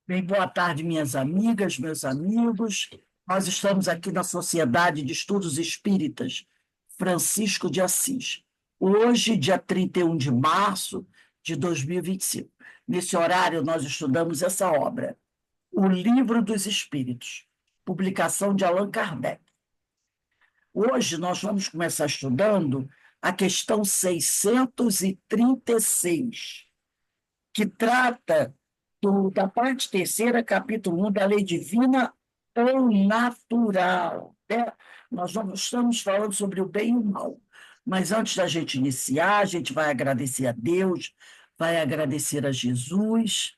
Bem, boa tarde, minhas amigas, meus amigos. Nós estamos aqui na Sociedade de Estudos Espíritas Francisco de Assis. Hoje, dia 31 de março de 2025. Nesse horário, nós estudamos essa obra, O Livro dos Espíritos, publicação de Allan Kardec. Hoje, nós vamos começar estudando a questão 636, que trata da parte terceira, capítulo 1 da lei divina ou natural, né? Nós não estamos falando sobre o bem e o mal, mas antes da gente iniciar, a gente vai agradecer a Deus, vai agradecer a Jesus,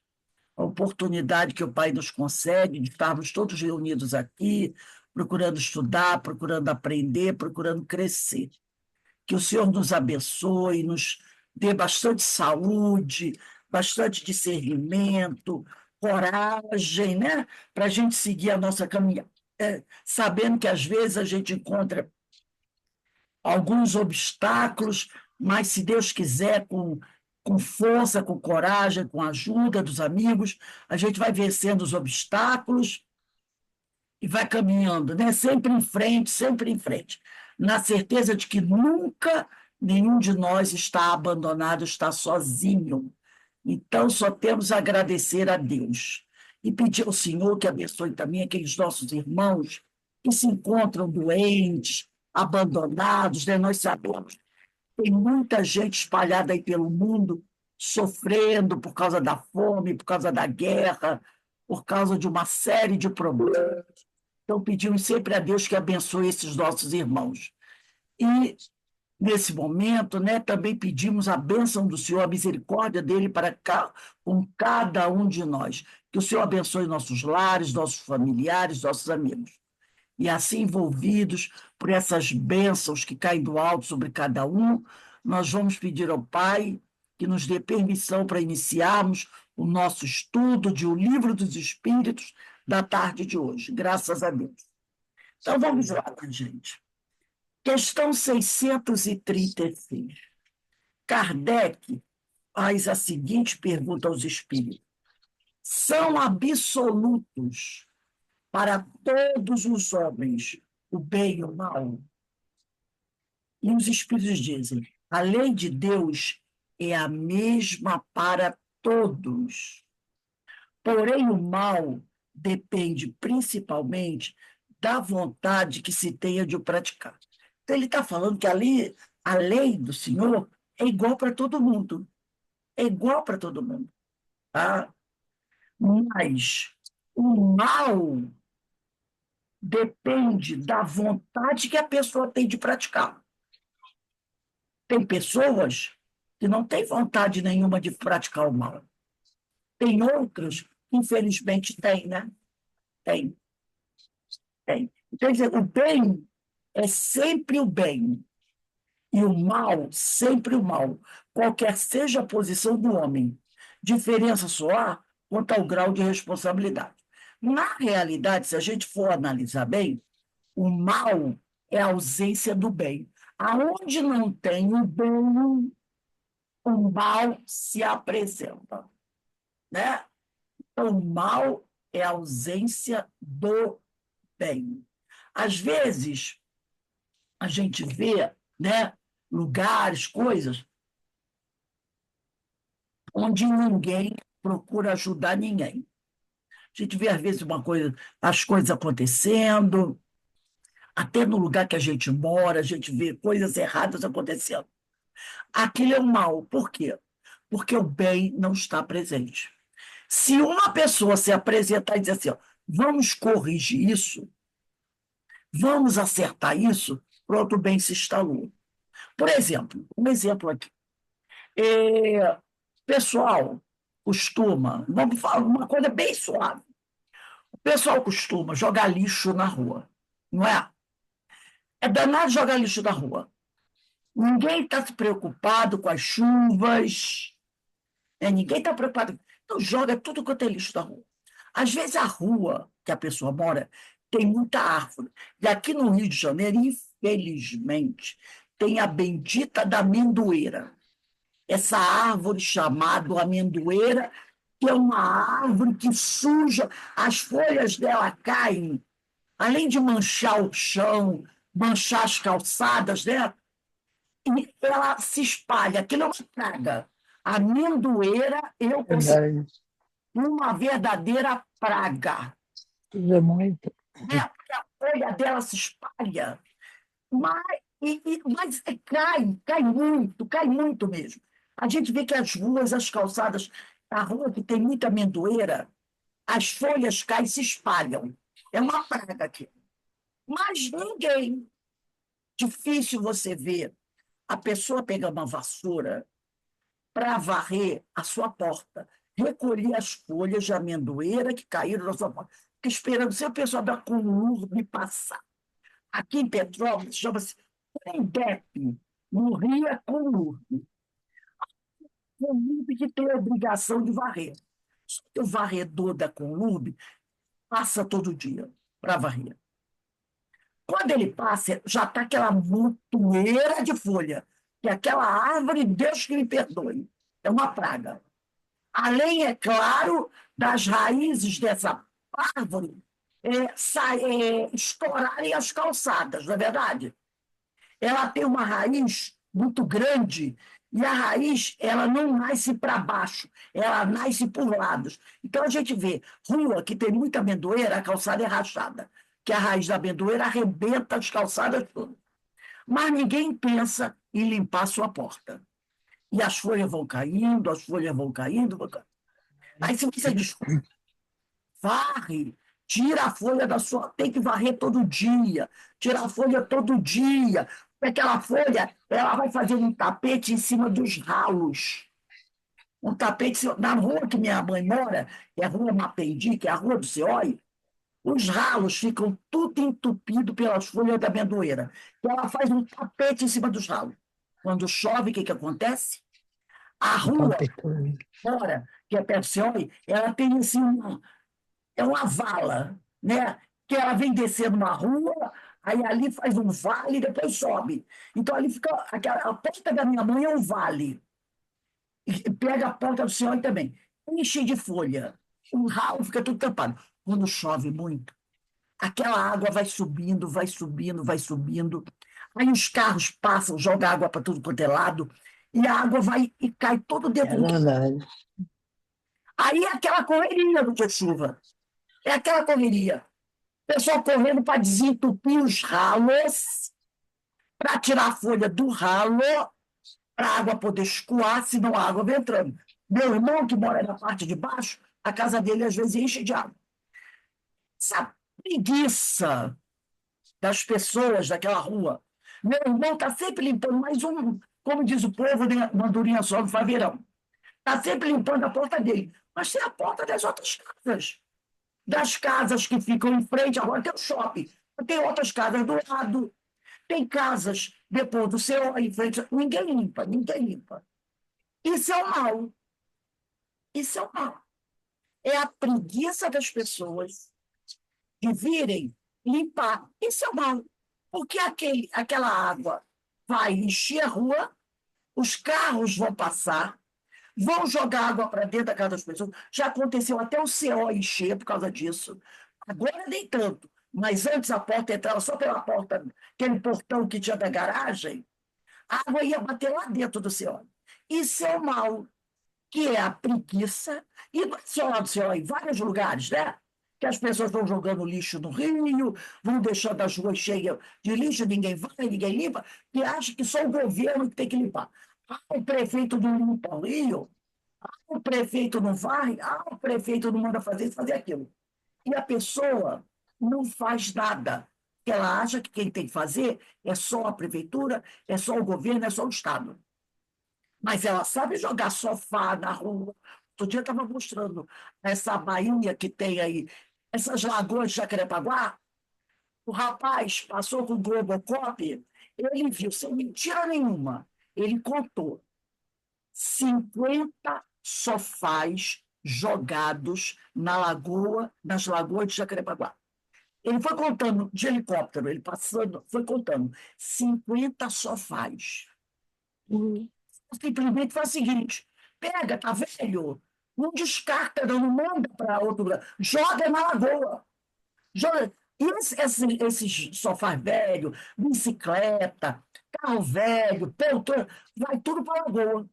a oportunidade que o Pai nos concede de estarmos todos reunidos aqui, procurando estudar, procurando aprender, procurando crescer. Que o Senhor nos abençoe, nos dê bastante saúde, bastante discernimento, coragem, né? Para a gente seguir a nossa caminhada. Sabendo que às vezes a gente encontra alguns obstáculos, mas se Deus quiser, com força, com coragem, com a ajuda dos amigos, a gente vai vencendo os obstáculos e vai caminhando, né? Sempre em frente, na certeza de que nunca nenhum de nós está abandonado, está sozinho. Então, só temos a agradecer a Deus e pedir ao Senhor que abençoe também aqueles nossos irmãos que se encontram doentes, abandonados, né? Nós sabemos, tem muita gente espalhada aí pelo mundo sofrendo por causa da fome, por causa da guerra, por causa de uma série de problemas. Então, pedimos sempre a Deus que abençoe esses nossos irmãos. E, nesse momento, né, também pedimos a bênção do Senhor, a misericórdia dele com cada um de nós. Que o Senhor abençoe nossos lares, nossos familiares, nossos amigos. E assim, envolvidos por essas bênçãos que caem do alto sobre cada um, nós vamos pedir ao Pai que nos dê permissão para iniciarmos o nosso estudo de O Livro dos Espíritos da tarde de hoje, graças a Deus. Então, vamos lá, gente. Questão 636. Kardec faz a seguinte pergunta aos espíritos: são absolutos para todos os homens o bem e o mal? E os espíritos dizem: a lei de Deus é a mesma para todos. Porém, o mal depende principalmente da vontade que se tenha de o praticar. Então, ele está falando que a lei do Senhor é igual para todo mundo. É igual para todo mundo. Tá? Mas o mal depende da vontade que a pessoa tem de praticar. Tem pessoas que não têm vontade nenhuma de praticar o mal. Tem outras que, infelizmente, têm, né? Tem, tem. Então, quer dizer, o bem é sempre o bem e o mal sempre o mal, qualquer seja a posição do homem. Diferença só há quanto ao grau de responsabilidade. Na realidade, se a gente for analisar bem, o mal é a ausência do bem. Aonde não tem o bem, o mal se apresenta, né? Então, o mal é a ausência do bem. Às vezes, a gente vê, né, lugares, coisas, onde ninguém procura ajudar ninguém. A gente vê, às vezes, as coisas acontecendo, até no lugar que a gente mora, a gente vê coisas erradas acontecendo. Aquilo é o mal. Por quê? Porque o bem não está presente. Se uma pessoa se apresentar e dizer assim, ó, vamos corrigir isso, vamos acertar isso, pronto, o bem se instalou. Por exemplo, um exemplo aqui. Pessoal costuma, vamos falar uma coisa bem suave, o pessoal costuma jogar lixo na rua, não é? É danado jogar lixo na rua. Ninguém está se preocupado com as chuvas, né? Ninguém está preocupado. Então, joga tudo quanto é lixo na rua. Às vezes, a rua que a pessoa mora tem muita árvore. E aqui no Rio de Janeiro, infelizmente, tem a bendita da amendoeira. Essa árvore chamada amendoeira, que é uma árvore que suja, as folhas dela caem, além de manchar o chão, manchar as calçadas, né? E ela se espalha, aquilo é uma praga. A amendoeira, eu considero Verdade. uma verdadeira praga, Tudo é muito. né? Porque a folha dela se espalha, mas, mas cai muito mesmo. A gente vê que as ruas, as calçadas, a rua que tem muita amendoeira, as folhas caem e se espalham. É uma praga aqui. Mas ninguém, difícil você ver a pessoa pegar uma vassoura para varrer a sua porta, recolher as folhas de amendoeira que caíram na sua porta, fica esperando se a pessoa da Conurb passar. Aqui em Petrópolis chama-se CONDEP, no Rio é Conurb. Conurb que tem a obrigação de varrer. Só que o varredor da Conurb passa todo dia para varrer. Quando ele passa, já está aquela montoeira de folha, que é aquela árvore, Deus que me perdoe, é uma praga. Além, é claro, das raízes dessa árvore estourarem as calçadas, não é verdade? Ela tem uma raiz muito grande e a raiz ela não nasce para baixo, ela nasce por lados. Então a gente vê rua que tem muita amendoeira, a calçada é rachada, que a raiz da amendoeira arrebenta as calçadas todas. Mas ninguém pensa em limpar a sua porta. E as folhas vão caindo, as folhas vão caindo, vão caindo. Aí se você descobre, varre, tira a folha da sua. Tem que varrer todo dia, tira a folha todo dia. Porque aquela folha ela vai fazer um tapete em cima dos ralos. Um tapete na rua que minha mãe mora, que é a rua Mapendi, que é a rua do Seói, os ralos ficam tudo entupido pelas folhas da amendoeira. E ela faz um tapete em cima dos ralos. Quando chove, o que, que acontece? A rua Entope tudo. fora, que é perto do Seói, ela tem assim, é uma vala, né? Que ela vem descendo uma rua, aí ali faz um vale e depois sobe. Então ali fica. A porta da minha mãe é um vale. E pega a porta do senhor também. Enche de folha. O ralo fica tudo tampado. Quando chove muito, aquela água vai subindo, vai subindo, vai subindo. Aí os carros passam, jogam água para tudo quanto é lado, e a água vai e cai todo É dentro do. verdade. Aí é aquela correria do dia de chuva. É aquela correria. Pessoal correndo para desentupir os ralos, para tirar a folha do ralo, para a água poder escoar, senão a água vai entrando. Meu irmão, que mora na parte de baixo, a casa dele às vezes enche de água. Essa preguiça das pessoas daquela rua. Meu irmão está sempre limpando mais um, como diz o povo, né? Mandurinha só no faveirão. Está sempre limpando a porta dele. Mas tem a porta das outras casas. Das casas que ficam em frente, agora tem o shopping. Tem outras casas do lado. Tem casas depois do céu em frente. Ninguém limpa, ninguém limpa. Isso é o mal. Isso é o mal. É a preguiça das pessoas de virem limpar. Isso é o mal. Porque aquela água vai encher a rua, os carros vão passar, vão jogar água para dentro da casa das pessoas. Já aconteceu até o CO encher por causa disso. Agora nem tanto. Mas antes a porta entrava só pela porta, aquele portão que tinha da garagem, a água ia bater lá dentro do CO. Isso é o mal, que é a preguiça, e não é só lá do CO, em vários lugares, né? Que as pessoas vão jogando lixo no rio, vão deixando as ruas cheias de lixo, ninguém vai, ninguém limpa, e acha que só o governo que tem que limpar. Ah, o prefeito não limpa o rio, o prefeito não vai, o prefeito não manda fazer isso, fazer aquilo. E a pessoa não faz nada. Ela acha que quem tem que fazer é só a prefeitura, é só o governo, é só o Estado. Mas ela sabe jogar sofá na rua. Outro dia estava mostrando essa bainha que tem aí, essas lagoas de Jacarepaguá. O rapaz passou com o Globocop, ele viu, sem mentira nenhuma, ele contou 50 sofás jogados na lagoa, nas lagoas de Jacarepaguá. Ele foi contando de helicóptero, ele passando, foi contando 50 sofás. Simplesmente faz o seguinte: pega, tá velho, Não descarta, não manda para outro lugar. Joga na lagoa. Joga. E esses sofá velho, bicicleta, carro velho, poltrona, vai tudo para a lagoa.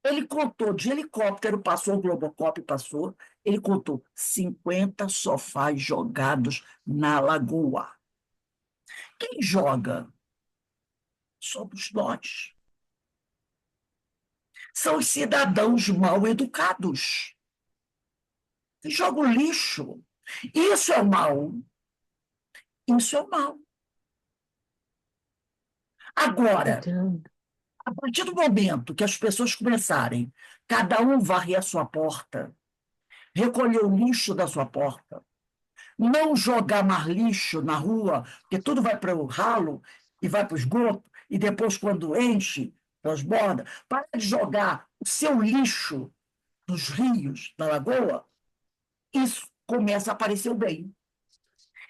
Ele contou, de helicóptero, passou o Globocop, passou, ele contou 50 sofás jogados na lagoa. Quem joga? Somos nós. São os cidadãos mal educados. Jogam lixo. Isso é o mal. Isso é o mal. Agora, Entendo. a partir do momento que as pessoas começarem, cada um varrer a sua porta, recolher o lixo da sua porta, não jogar mais lixo na rua, porque tudo vai para o ralo e vai para o esgoto, e depois, quando enche, transborda, para de jogar o seu lixo nos rios, na lagoa, isso começa a aparecer o bem.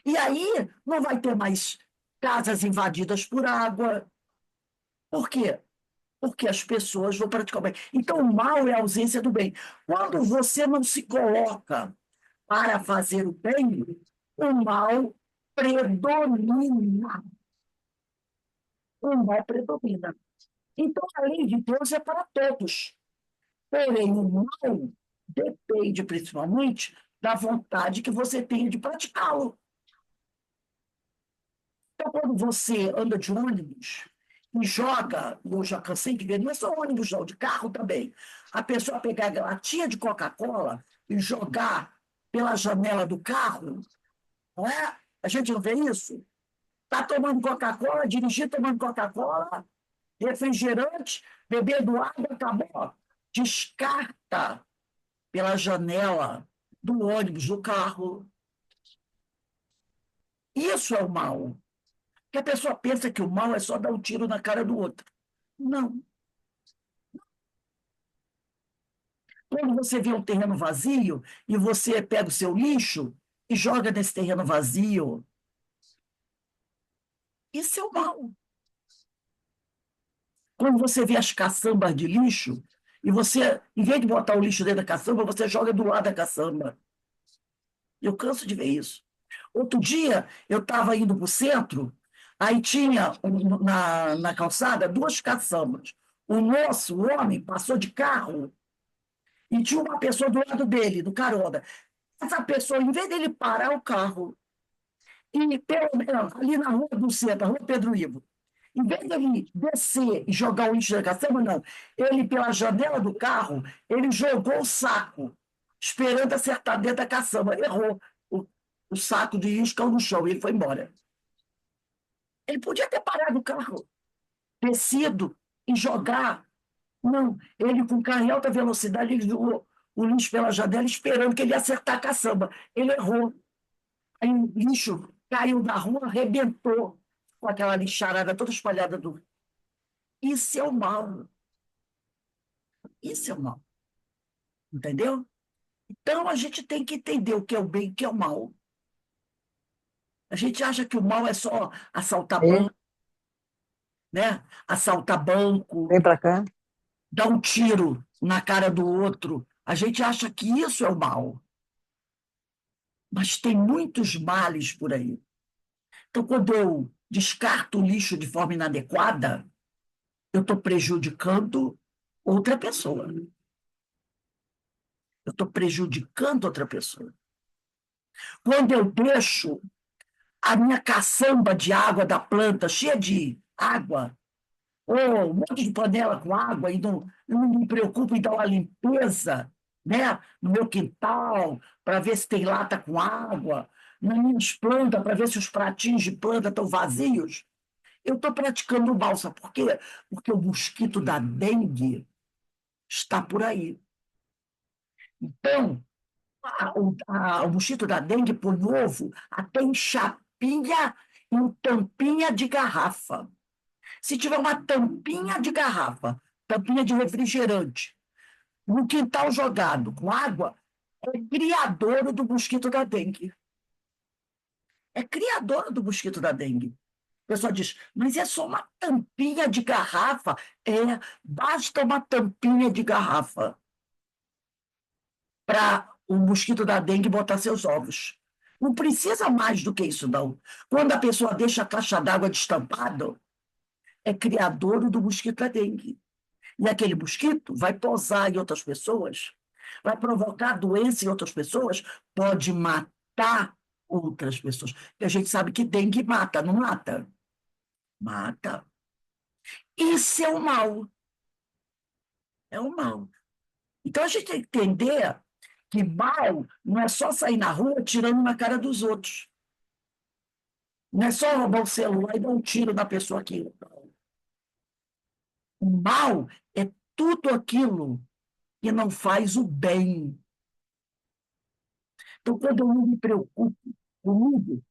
E aí não vai ter mais casas invadidas por água. Por quê? Porque as pessoas vão praticar o bem. Então, o mal é a ausência do bem. Quando você não se coloca para fazer o bem, o mal predomina. O mal predomina. Então, a lei de Deus é para todos. Porém, o mal depende principalmente da vontade que você tem de praticá-lo. Então, quando você anda de ônibus e joga, eu já cansei de ver, não é só ônibus, não, de carro também, a pessoa pegar a latinha de Coca-Cola e jogar pela janela do carro, não é? A gente não vê isso? Está tomando Coca-Cola, dirigir tomando Coca-Cola, refrigerante, bebendo água, acabou. Descarta pela janela do ônibus, do carro. Isso é o mal. Que a pessoa pensa que o mal é só dar um tiro na cara do outro. Não. Quando você vê um terreno vazio e você pega o seu lixo e joga nesse terreno vazio, isso é o mal. Quando você vê as caçambas de lixo e você, em vez de botar o lixo dentro da caçamba, você joga do lado da caçamba. Eu canso de ver isso. Outro dia, eu estava indo para o centro, aí tinha na calçada duas caçambas. O moço, o homem, passou de carro e tinha uma pessoa do lado dele, do carona. Essa pessoa, em vez dele parar o carro e, ali na rua do centro, a rua Pedro Ivo, em vez dele descer e jogar o lixo da caçamba, não. Ele, pela janela do carro, ele jogou o saco, esperando acertar dentro da caçamba. Errou. O saco de lixo caiu no chão e ele foi embora. Ele podia ter parado o carro, descido e jogar. Não, ele com o carro em alta velocidade, ele jogou o lixo pela janela esperando que ele ia acertar a caçamba. Ele errou. Aí o lixo caiu na rua, arrebentou com aquela lixarada toda espalhada do. Isso é o mal. Isso é o mal. Entendeu? Então a gente tem que entender o que é o bem e o que é o mal. A gente acha que o mal é só assaltar E banco, né? Assaltar banco, vem para cá. dar um tiro na cara do outro. A gente acha que isso é o mal. Mas tem muitos males por aí. Então, quando eu descarto o lixo de forma inadequada, eu estou prejudicando outra pessoa. Eu estou prejudicando outra pessoa. Quando eu deixo a minha caçamba de água da planta cheia de água, ou um monte de panela com água, e não me preocupo em dar uma limpeza, né, no meu quintal, para ver se tem lata com água, nas minhas plantas, para ver se os pratinhos de planta estão vazios, eu estou praticando o mal. Sabe por quê? Porque o mosquito da dengue está por aí. Então, o mosquito da dengue põe ovo até em chapinha, em tampinha de garrafa. Se tiver uma tampinha de garrafa, tampinha de refrigerante, no quintal jogado com água, é criadouro do mosquito da dengue. É criadouro do mosquito da dengue. O pessoal diz, mas é só uma tampinha de garrafa. É, basta uma tampinha de garrafa. para o mosquito da dengue botar seus ovos. Não precisa mais do que isso, não. Quando a pessoa deixa a caixa d'água destampada, é criador do mosquito da dengue. E aquele mosquito vai posar em outras pessoas, vai provocar doença em outras pessoas, pode matar outras pessoas. Porque a gente sabe que dengue mata, não mata? Mata. Isso é o mal. É o mal. Então a gente tem que entender que mal não é só sair na rua tirando na cara dos outros. Não é só roubar o celular e dar um tiro na pessoa aqui. O mal é tudo aquilo que não faz o bem. Então, quando eu não me preocupo comigo,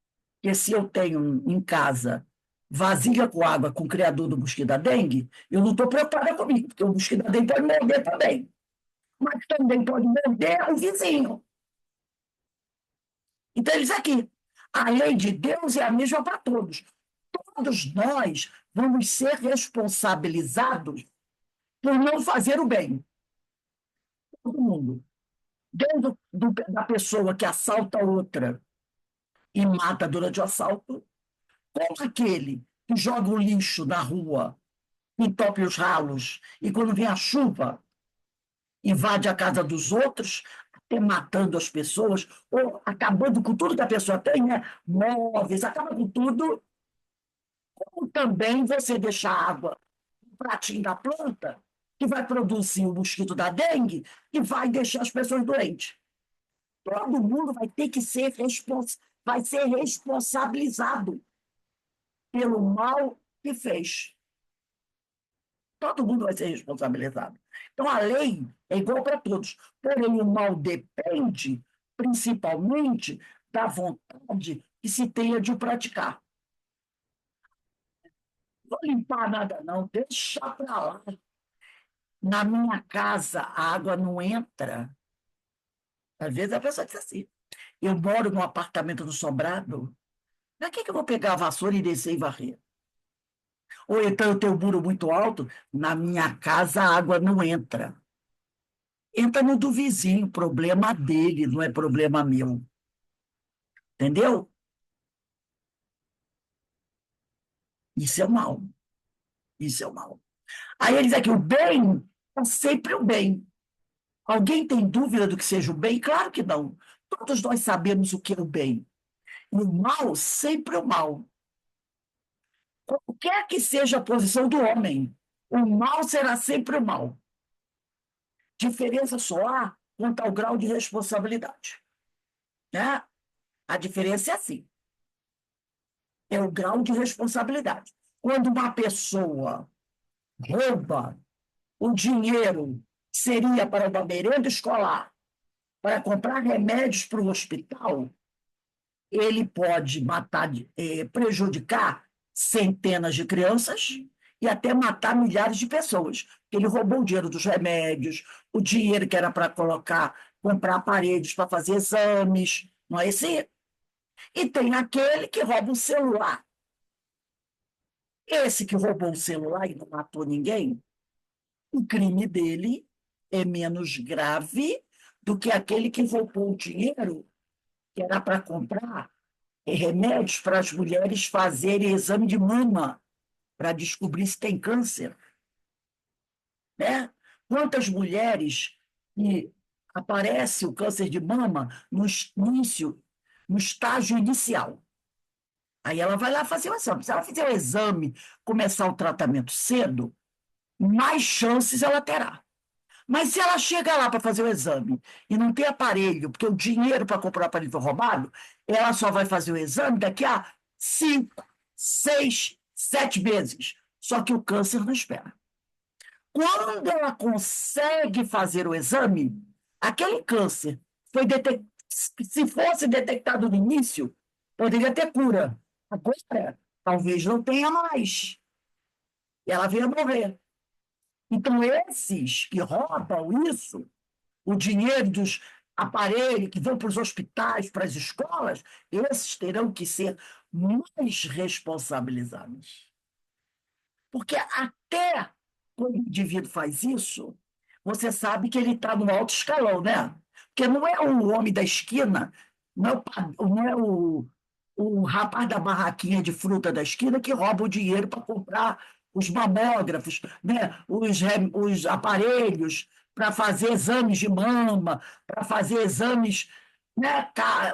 que se eu tenho em casa vasilha com água com o criador do mosquito da dengue, eu não estou preocupada comigo, porque o mosquito da dengue pode morder também. Mas também pode morder o vizinho. Então, eles aqui, a lei de Deus é a mesma para todos. Todos nós vamos ser responsabilizados por não fazer o bem. Todo mundo. Desde da pessoa que assalta outra e mata durante o assalto, como aquele que joga o lixo na rua, entope os ralos, e quando vem a chuva, invade a casa dos outros, até matando as pessoas, ou acabando com tudo que a pessoa tem, né? Móveis, acaba com tudo. Como também você deixa água no pratinho da planta, que vai produzir o mosquito da dengue e vai deixar as pessoas doentes. Todo mundo vai ter que ser vai ser responsabilizado pelo mal que fez. Todo mundo vai ser responsabilizado. Então, a lei é igual para todos. Porém, o mal depende, principalmente, da vontade que se tenha de o praticar. Não vou limpar nada, não, deixa para lá. Na minha casa, a água não entra. Às vezes a pessoa diz assim: eu moro num apartamento no sobrado, para que eu vou pegar a vassoura e descer e varrer? Ou então eu tenho um muro muito alto, na minha casa a água não entra. Entra no do vizinho, problema dele, não é problema meu. Entendeu? Isso é o mal. Isso é o mal. Aí ele diz aqui: o bem é sempre o bem. Alguém tem dúvida do que seja o bem? Claro que não. Todos nós sabemos o que é o bem. E o mal, sempre o mal. Qualquer que seja a posição do homem, o mal será sempre o mal. Diferença só há quanto ao grau de responsabilidade. Né? A diferença é assim: é o grau de responsabilidade. Quando uma pessoa rouba o dinheiro que seria para uma merenda escolar, para comprar remédios para o hospital, ele pode matar, prejudicar centenas de crianças e até matar milhares de pessoas. Ele roubou o dinheiro dos remédios, o dinheiro que era para comprar aparelhos para fazer exames, não é esse? E tem aquele que rouba um celular. Esse que roubou o celular e não matou ninguém, o crime dele é menos grave do que aquele que roubou o dinheiro que era para comprar remédios para as mulheres fazerem exame de mama para descobrir se tem câncer. Né? Quantas mulheres que aparece o câncer de mama no início, no estágio inicial. Aí ela vai lá fazer o exame. Se ela fizer o exame, começar o tratamento cedo, mais chances ela terá. Mas se ela chega lá para fazer o exame e não tem aparelho, porque o dinheiro para comprar o aparelho foi roubado, ela só vai fazer o exame daqui a 5, 6, 7 meses. Só que o câncer não espera. Quando ela consegue fazer o exame, aquele câncer foi se fosse detectado no início, poderia ter cura. Agora, talvez não tenha mais. E ela venha morrer. Então, esses que roubam isso, o dinheiro dos aparelhos que vão para os hospitais, para as escolas, esses terão que ser mais responsabilizados. Porque até quando o indivíduo faz isso, você sabe que ele está no alto escalão, né? Porque não é o homem da esquina, não é o rapaz da barraquinha de fruta da esquina que rouba o dinheiro para comprar os mamógrafos, né? os aparelhos para fazer exames de mama, para fazer exames, né,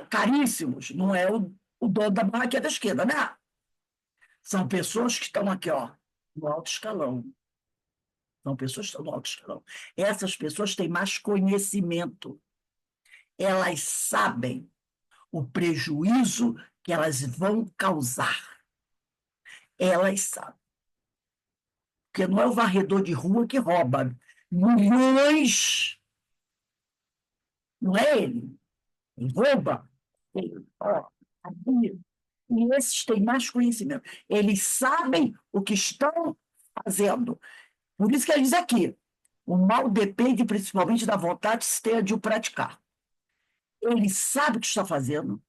caríssimos. Não é o dono da barraquinha da esquina, né? São pessoas que estão aqui, ó, no alto escalão. São pessoas que estão no alto escalão. Essas pessoas têm mais conhecimento. Elas sabem o prejuízo que elas vão causar. Elas sabem. Porque não é o varredor de rua que rouba milhões, não é ele. Ele rouba. Ó, aqui. E esses têm mais conhecimento. Eles sabem o que estão fazendo. Por isso que ele diz aqui, o mal depende principalmente da vontade que se tenha de o praticar. Ele sabe o que está fazendo,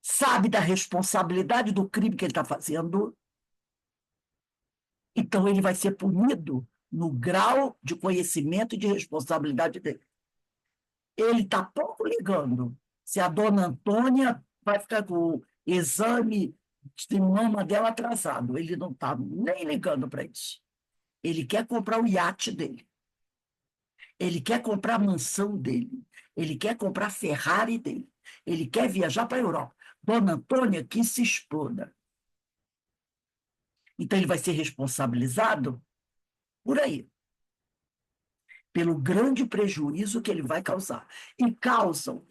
sabe da responsabilidade do crime que ele está fazendo, então ele vai ser punido no grau de conhecimento e de responsabilidade dele. Ele está pouco ligando se a dona Antônia vai ficar com o exame de mama dela atrasado. Ele não está nem ligando para isso. Ele quer comprar o iate dele. Ele quer comprar a mansão dele. Ele quer comprar a Ferrari dele. Ele quer viajar para a Europa. Dona Antônia que se exploda. Então, ele vai ser responsabilizado por aí, pelo grande prejuízo que ele vai causar. E causam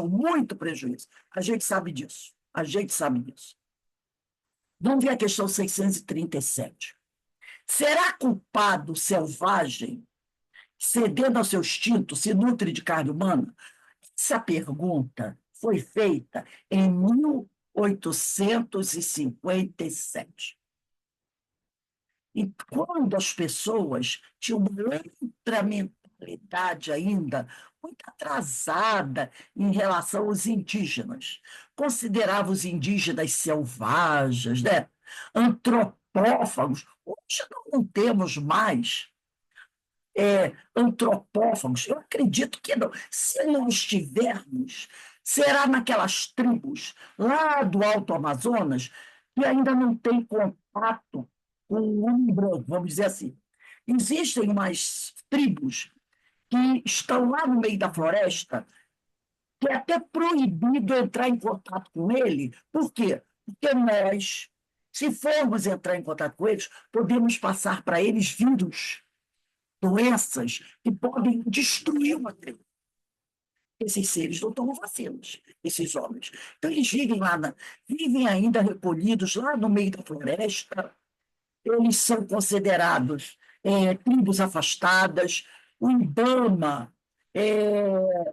muito prejuízo. A gente sabe disso. A gente sabe disso. Vamos ver a questão 637. Será culpado selvagem, cedendo ao seu instinto, se nutre de carne humana? Essa pergunta foi feita em 1857. E quando as pessoas tinham uma outra mentalidade ainda, muito atrasada em relação aos indígenas, consideravam os indígenas selvagens, né? Antropófagos. Hoje não temos mais antropófagos. Eu acredito que não. Se nós tivermos, será naquelas tribos lá do Alto Amazonas que ainda não tem contato com o homem branco, vamos dizer assim. Existem umas tribos que estão lá no meio da floresta que é até proibido entrar em contato com ele. Por quê? Porque nós, se formos entrar em contato com eles, podemos passar para eles vírus, doenças que podem destruir uma tribo. Esses seres não tomam vacinas, esses homens. Então, eles vivem vivem ainda recolhidos lá no meio da floresta, eles são considerados tribos afastadas. O IBAMA,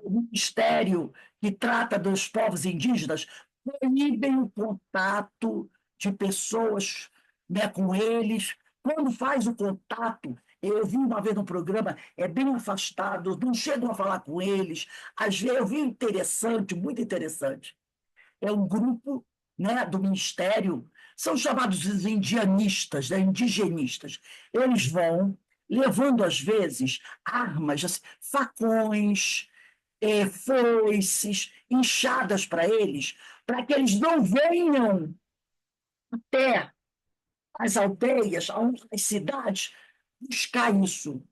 o Ministério que trata dos povos indígenas, proíbem o contato de pessoas, né, com eles. Quando faz o contato, eu vi uma vez no programa, é bem afastado, não chegam a falar com eles. Às vezes, eu vi interessante, muito interessante. É um grupo, né, do Ministério, são chamados de indianistas, né, indigenistas. Eles vão levando, às vezes, armas, assim, facões, foices, enxadas para que eles não venham até as aldeias, as cidades, buscar isso,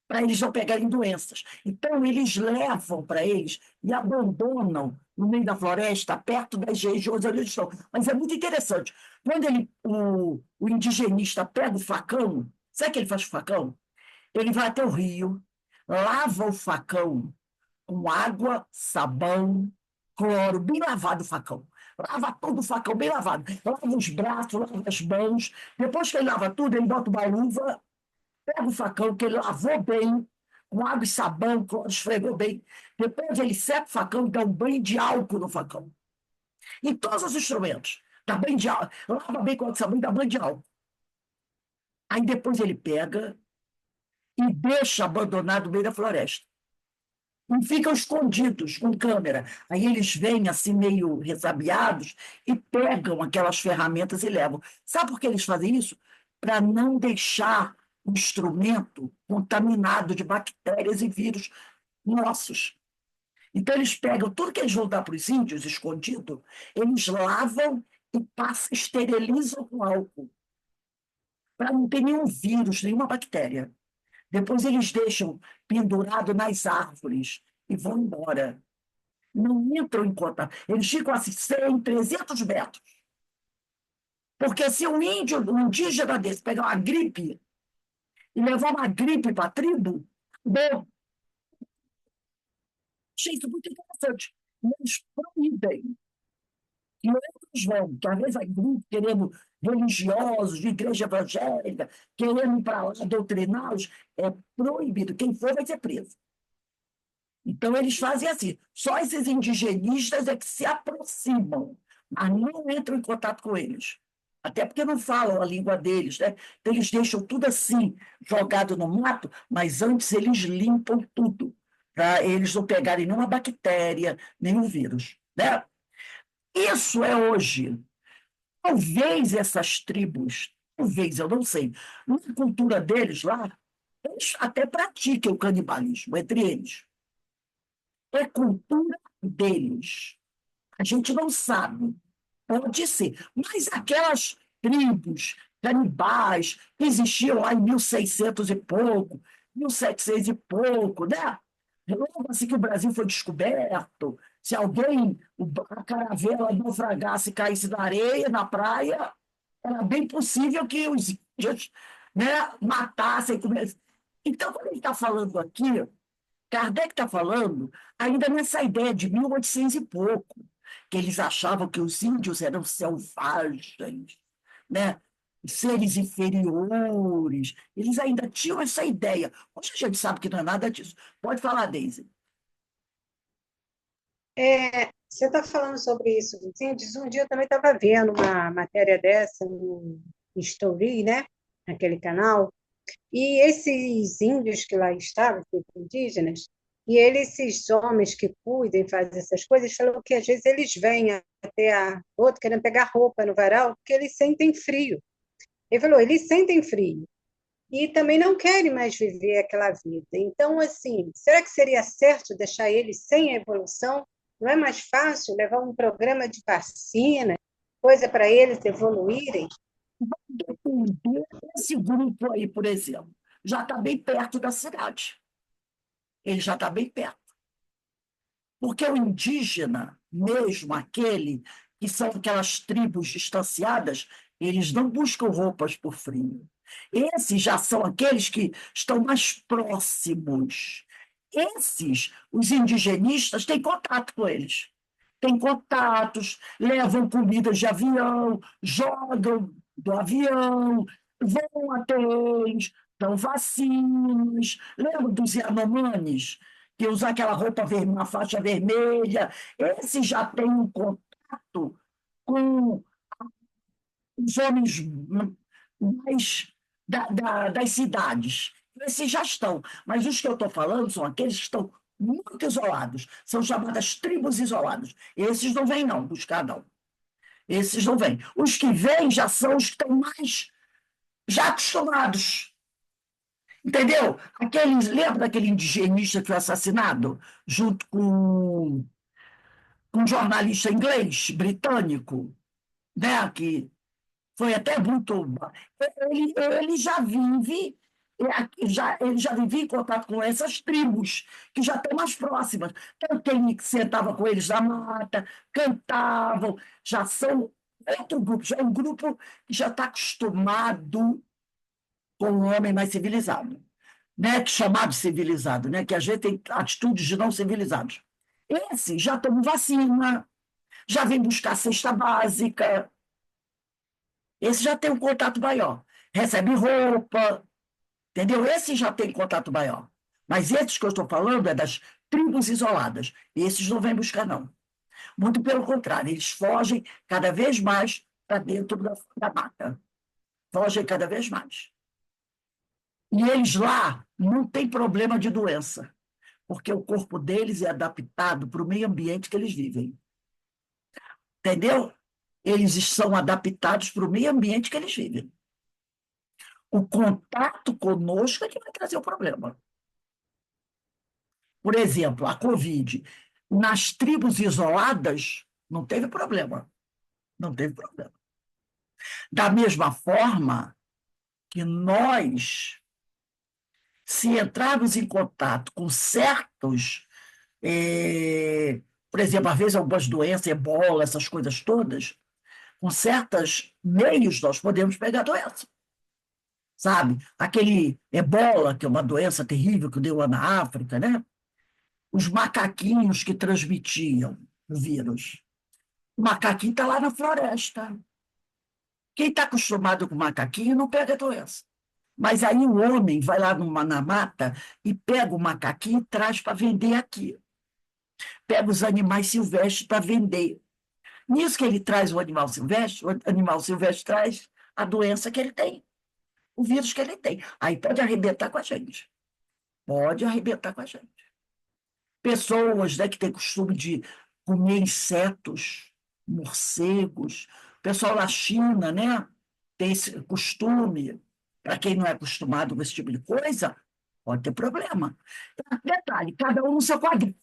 para eles não pegarem doenças. Então, eles levam para eles e abandonam no meio da floresta, perto das regiões onde eles estão. Mas é muito interessante. Quando o indigenista pega o facão, sabe o que ele faz com o facão? Ele vai até o rio, lava o facão com água, sabão, cloro, bem lavado o facão. Lava todo o facão bem lavado. Lava os braços, lava as mãos. Depois que ele lava tudo, ele bota uma luva, pega o facão que ele lavou bem, com água e sabão, esfregou bem. Depois ele seca o facão e dá um banho de álcool no facão. Em todos os instrumentos. Dá banho de álcool. Lava bem com água e sabão e dá banho de álcool. Aí depois ele pega e deixa abandonado no meio da floresta. E ficam escondidos com câmera. Aí eles vêm assim meio ressabiados e pegam aquelas ferramentas e levam. Sabe por que eles fazem isso? Para não deixar o instrumento contaminado de bactérias e vírus nossos. Então, eles pegam tudo que eles vão dar para os índios escondido, eles lavam e passam, esterilizam com álcool, para não ter nenhum vírus, nenhuma bactéria. Depois eles deixam pendurado nas árvores e vão embora. Não entram em contato. Eles ficam assim, 100, 300 metros. Porque se um índio, um indígena desse pegar uma gripe e levar uma gripe para a tribo, bom, achei isso muito interessante. Eles proíbem que outros vão, que às vezes vai grupo querendo religiosos de igreja evangélica, querendo ir para lá doutriná-los, é proibido. Quem for vai ser preso. Então, eles fazem assim, só esses indigenistas é que se aproximam, mas não entram em contato com eles. Até porque não falam a língua deles, né? Então, eles deixam tudo assim, jogado no mato, mas antes eles limpam tudo, para eles não pegarem nenhuma bactéria, nenhum vírus, né? Isso é hoje. Talvez essas tribos, talvez, eu não sei, na cultura deles lá, eles até pratiquem o canibalismo entre eles. É cultura deles. A gente não sabe. Pode ser. Mas aquelas tribos canibais que existiam lá em 1600 e pouco, 1700 e pouco, né? Logo assim que o Brasil foi descoberto, se alguém, a caravela naufragasse e caísse na areia, na praia, era bem possível que os índios, né, matassem. Então, quando ele está falando aqui, Kardec está falando ainda nessa ideia de 1800 e pouco, que eles achavam que os índios eram selvagens, né? Seres inferiores. Eles ainda tinham essa ideia. Hoje a gente sabe que não é nada disso. Pode falar, Deise. Você está falando sobre isso dos índios. Um dia eu também estava vendo uma matéria dessa no History, né? Naquele canal. E esses índios que lá estavam, esses indígenas, e eles, esses homens que cuidam e fazem essas coisas, falam que às vezes eles vêm até a outro querendo pegar roupa no varal, porque eles sentem frio. Ele falou, eles sentem frio e também não querem mais viver aquela vida. Então, assim, será que seria certo deixar eles sem a evolução? Não é mais fácil levar um programa de vacina, coisa para eles evoluírem? Esse grupo aí, por exemplo, já está bem perto da cidade. Ele já está bem perto. Porque o indígena, mesmo aquele que são aquelas tribos distanciadas, eles não buscam roupas por frio. Esses já são aqueles que estão mais próximos. Esses, os indigenistas, têm contato com eles. Têm contatos, levam comidas de avião, jogam do avião, vão até eles, dão vacinas. Lembra dos Yanomamis? Que usa aquela roupa vermelha, uma faixa vermelha, esse já tem um contato com os homens mais das cidades. Esses já estão, mas os que eu estou falando são aqueles que estão muito isolados, são chamadas tribos isoladas. Esses não vêm, não, buscar, não. Esses não vêm. Os que vêm já são os que estão mais já acostumados. Entendeu? Lembra daquele indigenista que foi assassinado junto com um jornalista inglês, britânico, né, que foi até muito. Ele já vive. Ele já vivia em contato com essas tribos, que já estão mais próximas. Tanto que ele sentava com eles na mata, cantavam, já são outro grupo, já é um grupo que já está acostumado com o homem mais civilizado, né? Que chamado civilizado, né? Que às vezes tem atitudes de não civilizados. Esse já toma vacina, já vem buscar cesta básica, esse já tem um contato maior, recebe roupa, entendeu? Esse já tem contato maior. Mas esses que eu estou falando é das tribos isoladas. Esses não vêm buscar, não. Muito pelo contrário, eles fogem cada vez mais para dentro da mata. Fogem cada vez mais. E eles lá não têm problema de doença, porque o corpo deles é adaptado para o meio ambiente que eles vivem. Entendeu? Eles são adaptados para o meio ambiente que eles vivem. O contato conosco é que vai trazer o problema. Por exemplo, a Covid. Nas tribos isoladas, não teve problema. Não teve problema. Da mesma forma que nós, se entrarmos em contato com certos, por exemplo, às vezes algumas doenças, ebola, essas coisas todas, com certos meios nós podemos pegar a doença. Sabe? Aquele ebola, que é uma doença terrível que deu lá na África, né? Os macaquinhos que transmitiam o vírus. O macaquinho está lá na floresta. Quem está acostumado com macaquinho não pega a doença. Mas aí o homem vai lá na mata e pega o macaquinho e traz para vender aqui. Pega os animais silvestres para vender. Nisso que ele traz o animal silvestre traz a doença que ele tem, o vírus que ele tem. Aí pode arrebentar com a gente. Pode arrebentar com a gente. Pessoas, né, que têm costume de comer insetos, morcegos. O pessoal da China, né, tem esse costume. Para quem não é acostumado com esse tipo de coisa, pode ter problema. Detalhe, cada um no seu quadrado.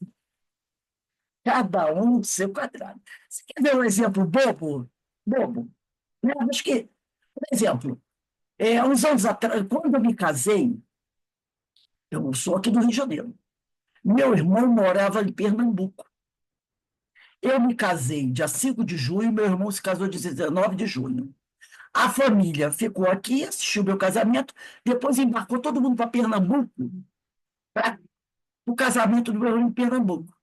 Cada um no seu quadrado. Você quer ver um exemplo bobo? Bobo. Né? Acho que, por exemplo, uns anos atrás, quando eu me casei, eu sou aqui do Rio de Janeiro. Meu irmão morava em Pernambuco. Eu me casei dia 5 de junho, meu irmão se casou dia 19 de junho. A família ficou aqui, assistiu meu casamento, depois embarcou todo mundo para Pernambuco, para o casamento do meu irmão em Pernambuco.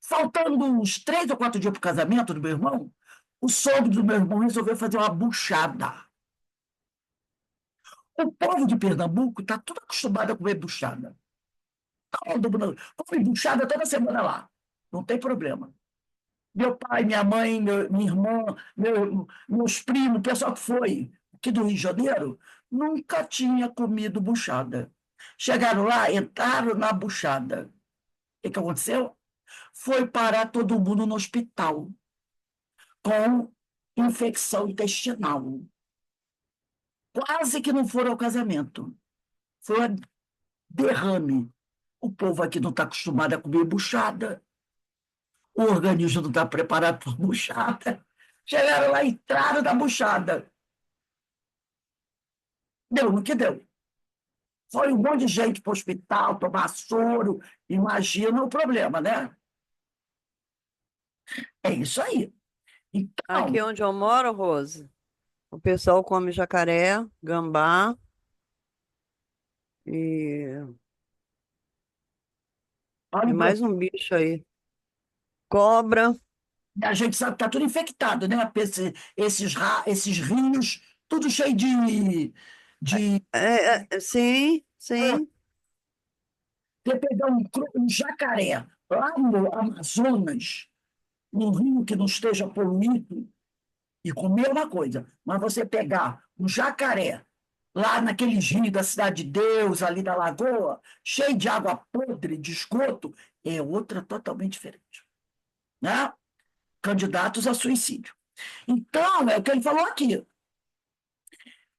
Faltando uns 3 ou 4 dias para o casamento do meu irmão, o sogro do meu irmão resolveu fazer uma buchada. O povo de Pernambuco está tudo acostumado a comer buchada. Todo mundo come buchada toda semana lá. Não tem problema. Meu pai, minha mãe, minha irmã, meus primos, o pessoal que foi aqui do Rio de Janeiro, nunca tinha comido buchada. Chegaram lá, entraram na buchada. O que aconteceu? Foi parar todo mundo no hospital com infecção intestinal. Quase que não foram ao casamento. Foi um derrame. O povo aqui não está acostumado a comer buchada. O organismo não está preparado para buchada. Chegaram lá, entraram na buchada. Deu no que deu. Foi um monte de gente para o hospital tomar soro. Imagina o problema, né? É isso aí. Aqui Então, onde eu moro, Rose, o pessoal come jacaré, gambá e, olha e o mais problema. um bicho aí. Cobra. A gente sabe que está tudo infectado, né? Esses rios, tudo cheio de. Sim, sim. Você pegar um jacaré lá no Amazonas, num rio que não esteja poluído, e comer é uma coisa, mas você pegar um jacaré lá naquele rio da Cidade de Deus, ali da Lagoa, cheio de água podre, de esgoto, é outra totalmente diferente. Né? Candidatos a suicídio. Então, é o que ele falou aqui.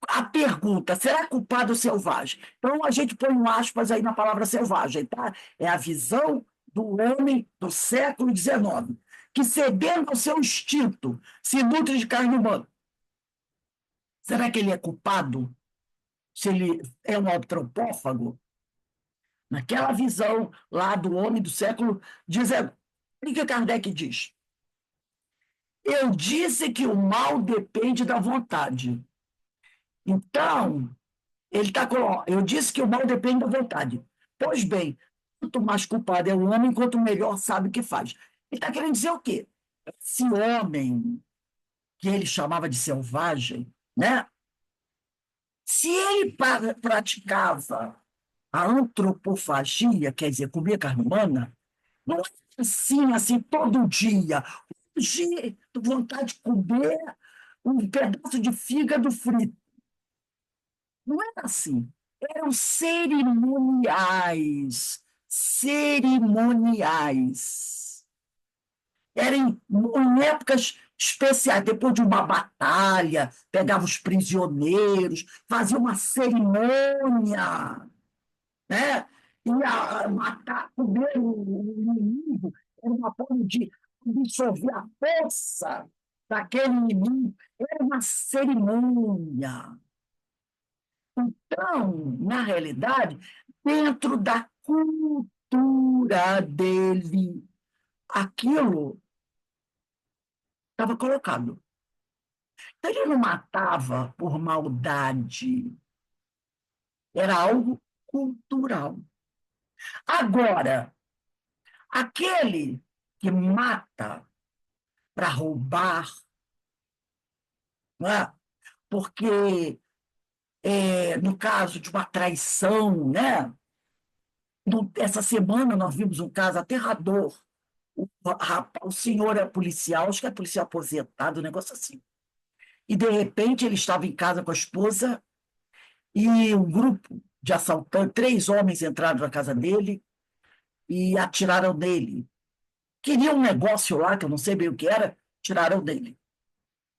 A pergunta, será culpado o selvagem? Então, a gente põe um aspas aí na palavra selvagem, tá? É a visão do homem do século XIX, que, cedendo ao seu instinto, se nutre de carne humana. Será que ele é culpado se ele é um antropófago? Naquela visão lá do homem do século XIX. O que Kardec diz? Eu disse que o mal depende da vontade. Então, ele está com. Eu disse que o mal depende da vontade. Pois bem, quanto mais culpado é o homem, quanto melhor sabe o que faz. Ele está querendo dizer o quê? Esse homem, que ele chamava de selvagem, né? Se ele praticava a antropofagia, quer dizer, comer carne humana, não é assim, todo dia. Hoje, vontade de comer um pedaço de fígado frito. Não era assim. Eram cerimoniais. Cerimoniais. Eram em épocas especiais, depois de uma batalha, pegava os prisioneiros, fazia uma cerimônia, né? Ia matar, comer o inimigo, uma forma de absorver a força daquele inimigo. Era uma cerimônia. Então, na realidade, dentro da cultura dele, aquilo estava colocado. Então, ele não matava por maldade, era algo cultural. Agora, aquele que mata para roubar, não é? Porque, no caso de uma traição, né? Essa semana nós vimos um caso aterrador. O senhor é policial, acho que é policial aposentado, um negócio assim. E, de repente, ele estava em casa com a esposa e um grupo de assaltantes, 3 homens entraram na casa dele e atiraram nele. Queria um negócio lá, que eu não sei bem o que era, tiraram dele.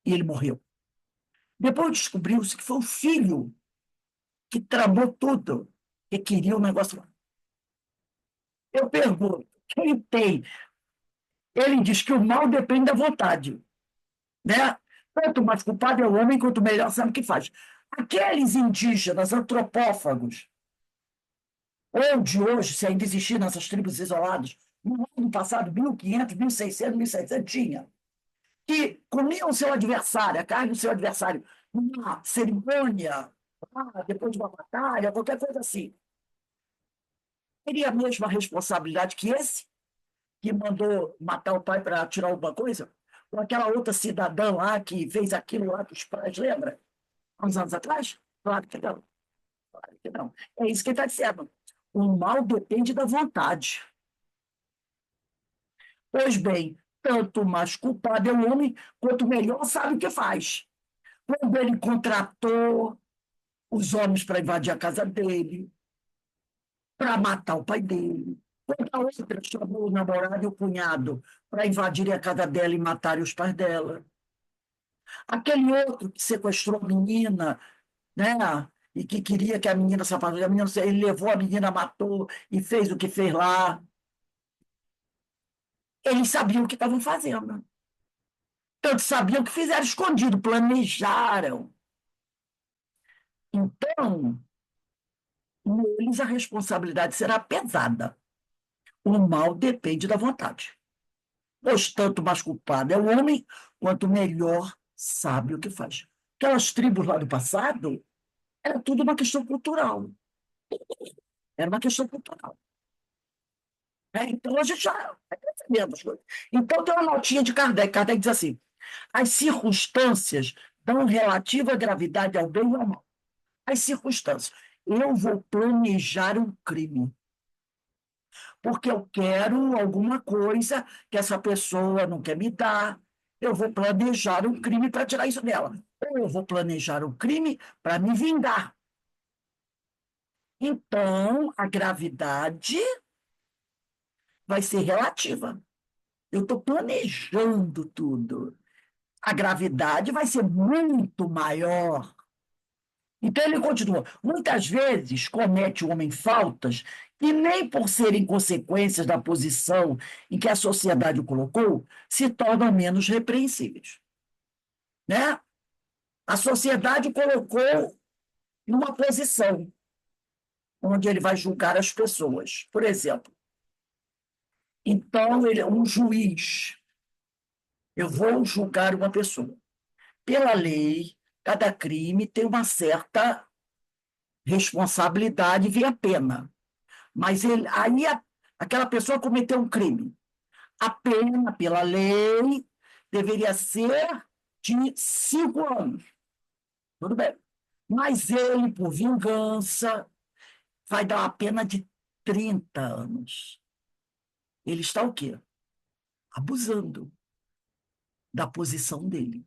E ele morreu. Depois descobriu-se que foi o filho que tramou tudo, que queria um negócio lá. Eu pergunto, quem tem? Ele diz que o mal depende da vontade, né? Quanto mais culpado é o homem, quanto melhor sabe o que faz. Aqueles indígenas antropófagos, ou de hoje, se ainda existir nessas tribos isoladas, no ano passado, 1500, 1600, 1700, tinha, que comiam seu adversário, a carne do seu adversário, numa cerimônia, depois de uma batalha, qualquer coisa assim. Teria a mesma responsabilidade que esse, que mandou matar o pai para tirar alguma coisa? Ou aquela outra cidadã lá que fez aquilo lá dos pais, lembra? Há uns anos atrás? Claro que não. Claro que não. É isso que ele está dizendo. O mal depende da vontade. Pois bem, tanto mais culpado é o homem, quanto melhor sabe o que faz. Quando ele contratou os homens para invadir a casa dele, para matar o pai dele. Quando a outra chamou o namorado e o cunhado para invadirem a casa dela e matarem os pais dela. Aquele outro que sequestrou a menina, né? E que queria que a menina se afastasse, ele levou a menina, matou e fez o que fez lá. Eles sabiam o que estavam fazendo. Tanto sabiam que fizeram escondido, planejaram. Então, neles a responsabilidade será pesada. O mal depende da vontade. Pois tanto mais culpado é o homem, quanto melhor sabe o que faz. Aquelas tribos lá do passado, era tudo uma questão cultural. Era uma questão cultural. Então, a gente já vai percebendo as coisas. Então, tem uma notinha de Kardec. Kardec diz assim: as circunstâncias dão relativa gravidade ao bem e ao mal. As circunstâncias. Eu vou planejar um crime, porque eu quero alguma coisa que essa pessoa não quer me dar. Eu vou planejar um crime para tirar isso dela. Ou eu vou planejar um crime para me vingar. Então, a gravidade vai ser relativa. Eu estou planejando tudo. A gravidade vai ser muito maior. Então ele continua. Muitas vezes comete o homem faltas que nem por serem consequências da posição em que a sociedade o colocou, se tornam menos repreensíveis. Né? A sociedade o colocou numa posição onde ele vai julgar as pessoas. Por exemplo, então ele é um juiz. Eu vou julgar uma pessoa. Pela lei, cada crime tem uma certa responsabilidade via pena. Mas aquela pessoa cometeu um crime. A pena, pela lei, deveria ser de 5 anos. Tudo bem. Mas ele, por vingança, vai dar uma pena de 30 anos. Ele está o quê? Abusando da posição dele.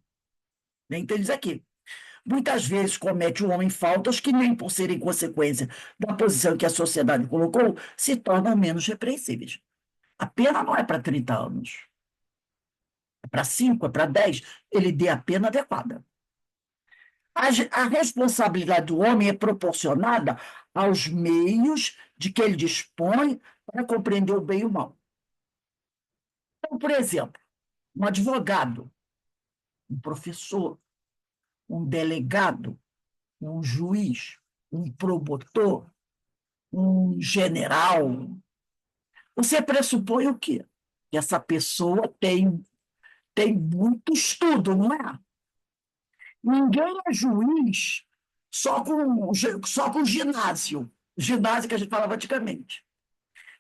Então, ele diz aqui: muitas vezes comete o homem faltas que, nem por serem consequência da posição que a sociedade colocou, se tornam menos repreensíveis. A pena não é para 30 anos. É para 5, é para 10. Ele dê a pena adequada. A responsabilidade do homem é proporcionada aos meios de que ele dispõe para compreender o bem e o mal. Então, por exemplo, um advogado, um professor, um delegado, um juiz, um promotor, um general, você pressupõe o quê? Que essa pessoa tem muito estudo, não é? Ninguém é juiz só com ginásio. Ginásio que a gente falava antigamente.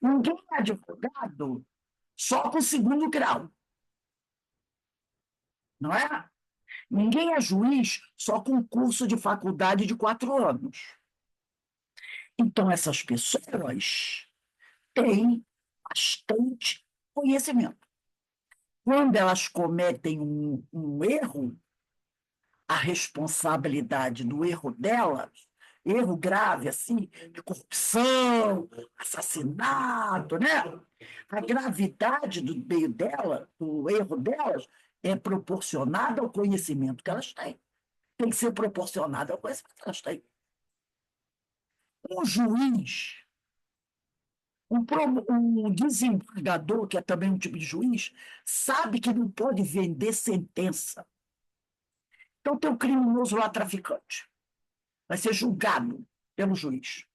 Ninguém é advogado só com segundo grau, não é? Ninguém é juiz só com curso de faculdade de 4 anos. Então, essas pessoas têm bastante conhecimento. Quando elas cometem um erro, a responsabilidade do erro delas, erro grave, assim, de corrupção, assassinato, né? A gravidade do meio dela, do erro delas, é proporcionada ao conhecimento que elas têm. Tem que ser proporcionada ao conhecimento que elas têm. Um juiz, um desembargador, que é também um tipo de juiz, sabe que não pode vender sentença. Então, tem um criminoso lá, traficante. Vai ser julgado pelo juiz.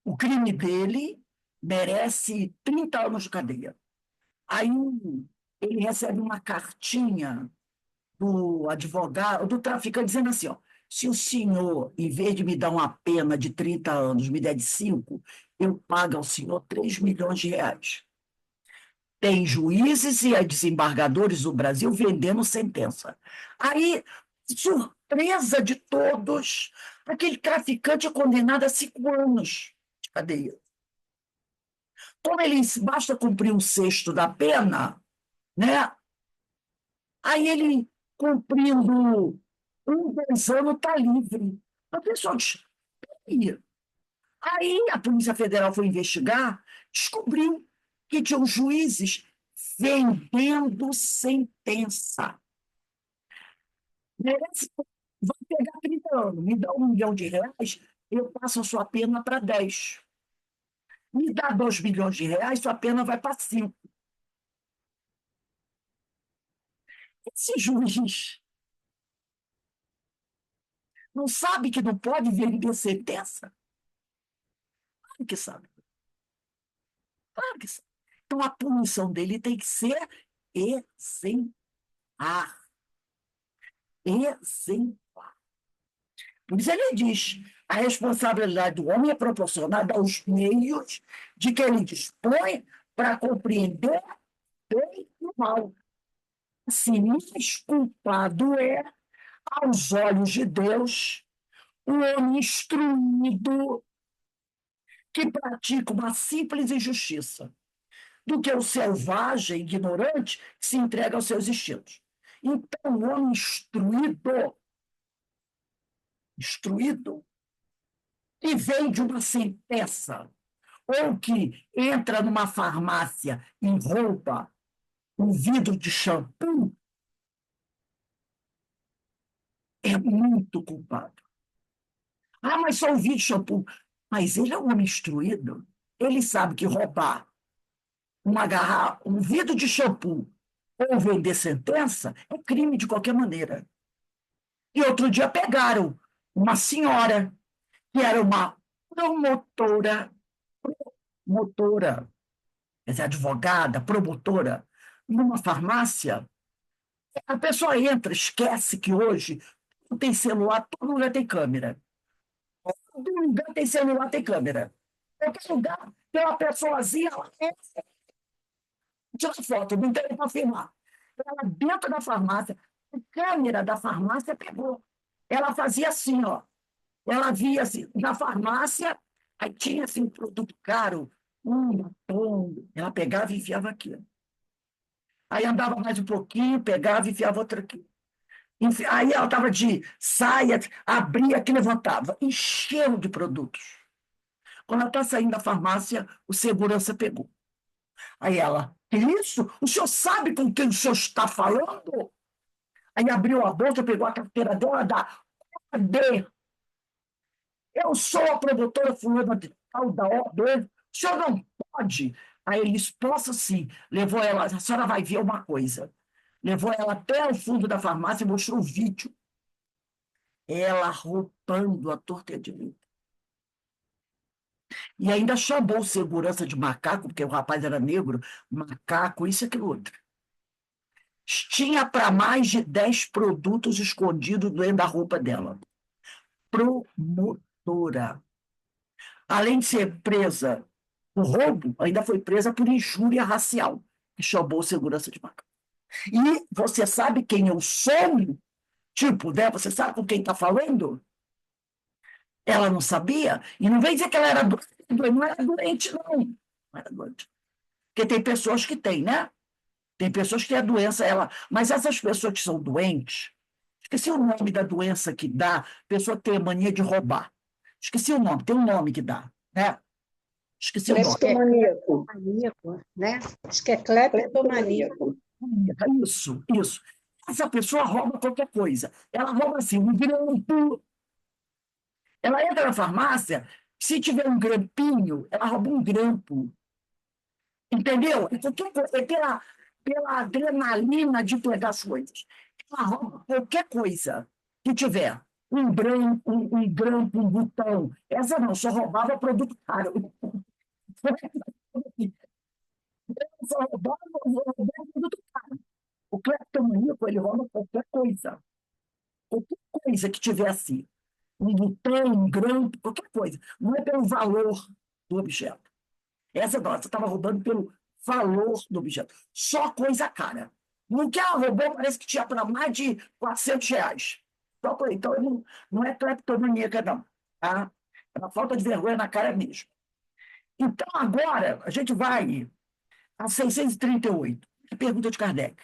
O crime dele merece 30 anos de cadeia. Aí ele recebe uma cartinha do advogado, do traficante, dizendo assim: ó, se o senhor, em vez de me dar uma pena de 30 anos, me der de 5, eu pago ao senhor 3 milhões de reais. Tem juízes e desembargadores do Brasil vendendo sentença. Aí, surpresa de todos, aquele traficante é condenado a 5 anos de cadeia. Como ele basta cumprir um sexto da pena, né? Aí ele, cumprindo 2 anos, está livre. A pessoa diz: "Ih". Aí a Polícia Federal foi investigar, descobriu que tinham juízes vendendo sentença. Merece, vai pegar 30 anos, me dá 1 milhão de reais, eu passo a sua pena para 10. Me dá 2 milhões de reais, sua pena vai para 5. Esse juiz não sabe que não pode vender sentença? Claro que sabe. Claro que sabe. Então, a punição dele tem que ser exemplar. Exemplar. Por isso ele diz: a responsabilidade do homem é proporcionada aos meios de que ele dispõe para compreender bem e o mal. Assim, mais culpado é, aos olhos de Deus, o homem instruído que pratica uma simples injustiça, do que o selvagem, ignorante, que se entrega aos seus instintos. Então, o homem instruído, que vem de uma sentença, ou que entra numa farmácia e rouba um vidro de shampoo, é muito culpado. Ah, mas só um vidro de shampoo. Mas ele é um homem instruído. Ele sabe que roubar uma garrafa, um vidro de shampoo ou vender sentença é crime de qualquer maneira. E outro dia pegaram uma senhora que era uma promotora, quer dizer, advogada, promotora, numa farmácia. A pessoa entra, esquece que hoje não tem celular, todo lugar tem câmera. Todo lugar tem celular, tem câmera. Qualquer lugar tem uma pessoazinha lá, tira foto, não tem para filmar. Ela dentro da farmácia, a câmera da farmácia pegou. Ela fazia assim, ó. Ela via assim, na farmácia, aí tinha assim, um produto caro, um batom, ela pegava e enfiava aqui. Aí andava mais um pouquinho, pegava e enfiava outra aqui. Aí ela estava de saia, abria aqui, levantava, encheu de produtos. Quando ela está saindo da farmácia, o segurança pegou. Aí ela: "Que isso? O senhor sabe com quem o senhor está falando?" Aí abriu a bolsa, pegou a carteira dela, da OAB. "Eu sou a promotora fulana de tal da OAB. O senhor não pode Aí ele disse, posso sim. Levou ela, a senhora vai ver uma coisa. Levou ela até o fundo da farmácia e mostrou o vídeo. Ela roubando a torta e a direita. E ainda chamou segurança de macaco, porque o rapaz era negro, macaco, isso e aquilo outro. Tinha para mais de 10 produtos escondidos dentro da roupa dela. Promotora. Além de ser presa por roubo, ainda foi presa por injúria racial, que chamou segurança de macaco. E você sabe quem eu sou? Tipo, né? Você sabe com quem está falando? Ela não sabia, e não vem dizer que ela era doente, não era doente, não. Não era doente. Porque tem pessoas que têm, né? Tem pessoas que têm a doença, mas essas pessoas que são doentes, esqueci o nome da doença que dá, a pessoa tem a mania de roubar. Esqueci o nome, tem um nome que dá, né? Esqueci o nome. Cleptomaníaco. Maníaco, né? Acho que é cleptomaníaco. Isso. Essa pessoa rouba qualquer coisa. Ela rouba assim, um grampo. Ela entra na farmácia, se tiver um grampinho, ela rouba um grampo. Entendeu? É qualquer coisa, é pela adrenalina de pegar as coisas. Ela rouba qualquer coisa que tiver. Um grampo, um botão. Essa não, só roubava produto caro. Só roubava produto caro. O cleptomaníaco, ele rouba qualquer coisa. Qualquer coisa que tivesse um botão, um grampo, qualquer coisa. Não é pelo valor do objeto. Essa nossa estava roubando pelo valor do objeto. Só coisa cara. No que ela roubou, parece que tinha para mais de R$ 400. Então, não é cleptomaníaca, não. Tá? É uma falta de vergonha na cara mesmo. Então, agora, a gente vai a 638. A pergunta de Kardec.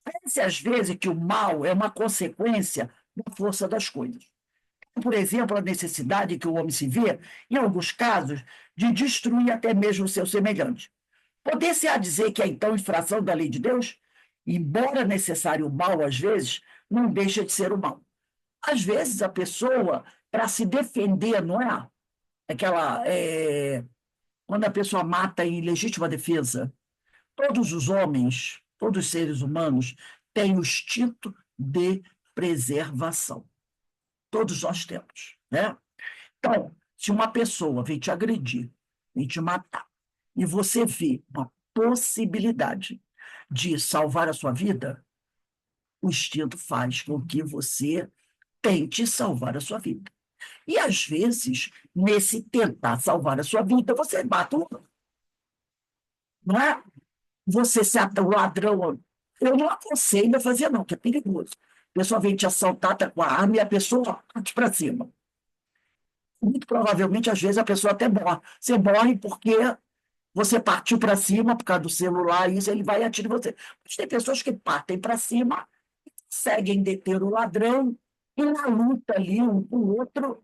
Parece, às vezes, que o mal é uma consequência da força das coisas. Por exemplo, a necessidade que o homem se vê, em alguns casos, de destruir até mesmo o seu semelhante. Poder-se-á dizer que é, então, infração da lei de Deus? Embora necessário o mal, às vezes, não deixa de ser o mal. Às vezes, a pessoa, para se defender, não é? Quando a pessoa mata em legítima defesa, todos os homens, todos os seres humanos, têm o instinto de preservação. Todos nós temos, né? Então, se uma pessoa vem te agredir, vem te matar, e você vê uma possibilidade de salvar a sua vida, o instinto faz com que você tente salvar a sua vida. E, às vezes, nesse tentar salvar a sua vida, você mata um, não é? Você se o ladrão. Eu não aconselho a fazer, não, que é perigoso. A pessoa vem te assaltar, tá com a arma e a pessoa parte para cima. Muito provavelmente, às vezes, a pessoa até morre. Você morre porque você partiu para cima por causa do celular, e isso ele vai e atira em você. Mas tem pessoas que partem para cima, conseguem deter o ladrão, e na luta ali, um com o outro,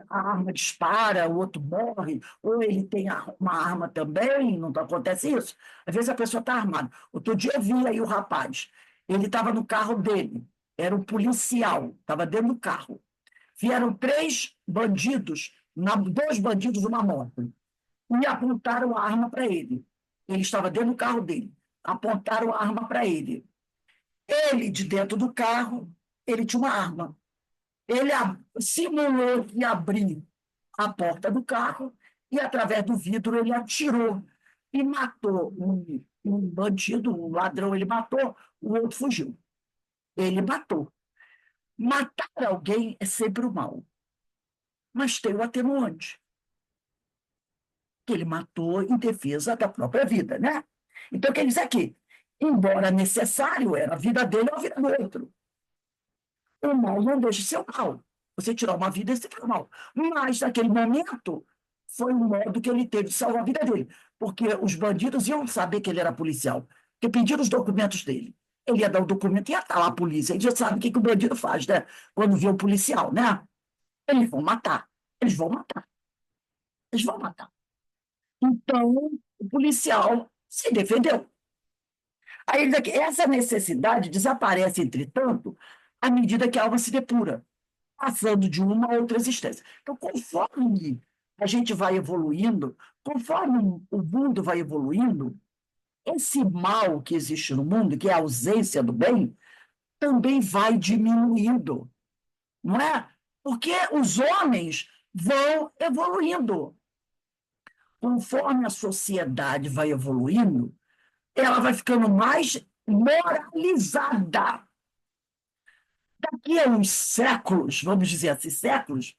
a arma dispara, o outro morre, ou ele tem uma arma também, não acontece isso? Às vezes a pessoa está armada. Outro dia eu vi aí o rapaz, ele estava no carro dele, era um policial, estava dentro do carro. Vieram 3 bandidos, dois bandidos numa moto, e apontaram a arma para ele. Ele estava dentro do carro dele. Apontaram a arma para ele. Ele, de dentro do carro, ele tinha uma arma. Ele simulou de abrir a porta do carro e, através do vidro, ele atirou e matou um bandido, um ladrão, ele matou, o outro fugiu. Ele matou. Matar alguém é sempre o mal, mas tem o atenuante, que ele matou em defesa da própria vida, né? Então, quer dizer que, embora necessário, era a vida dele ou a vida do outro. O mal não deixa de ser o mal. Você tirar uma vida é sempre o mal. Mas, naquele momento, foi um modo que ele teve de salvar a vida dele. Porque os bandidos iam saber que ele era policial, porque pediram os documentos dele. Ele ia dar o documento e ia estar lá a polícia. Ele já sabe o que o bandido faz, né? Quando vê o policial, né? Eles vão matar. Eles vão matar. Eles vão matar. Então, o policial se defendeu. Aí, essa necessidade desaparece, entretanto, à medida que a alma se depura, passando de uma a outra existência. Então, conforme a gente vai evoluindo, Conforme o mundo vai evoluindo, esse mal que existe no mundo, que é a ausência do bem, também vai diminuindo, não é? Porque os homens vão evoluindo. Conforme a sociedade vai evoluindo, ela vai ficando mais moralizada. Daqui a uns séculos, vamos dizer assim, séculos,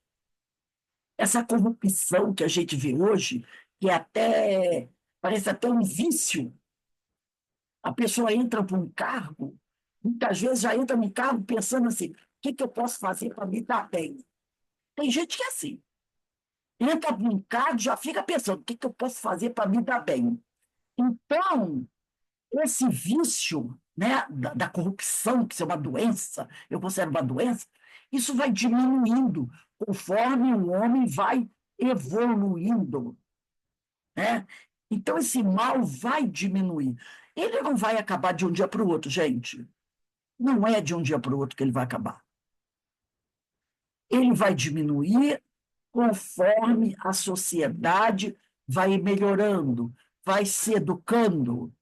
essa corrupção que a gente vê hoje, que é até, parece até um vício, a pessoa entra para um cargo, muitas vezes já entra num cargo pensando assim, o que que eu posso fazer para me dar bem? Tem gente que é assim, entra para um cargo e já fica pensando, o que que eu posso fazer para me dar bem? Então, esse vício, né, da corrupção, que isso é uma doença, eu considero uma doença, isso vai diminuindo conforme o homem vai evoluindo, né? Então, esse mal vai diminuir. Ele não vai acabar de um dia para o outro, gente. Não é de um dia para o outro que ele vai acabar. Ele vai diminuir conforme a sociedade vai melhorando, vai se educando,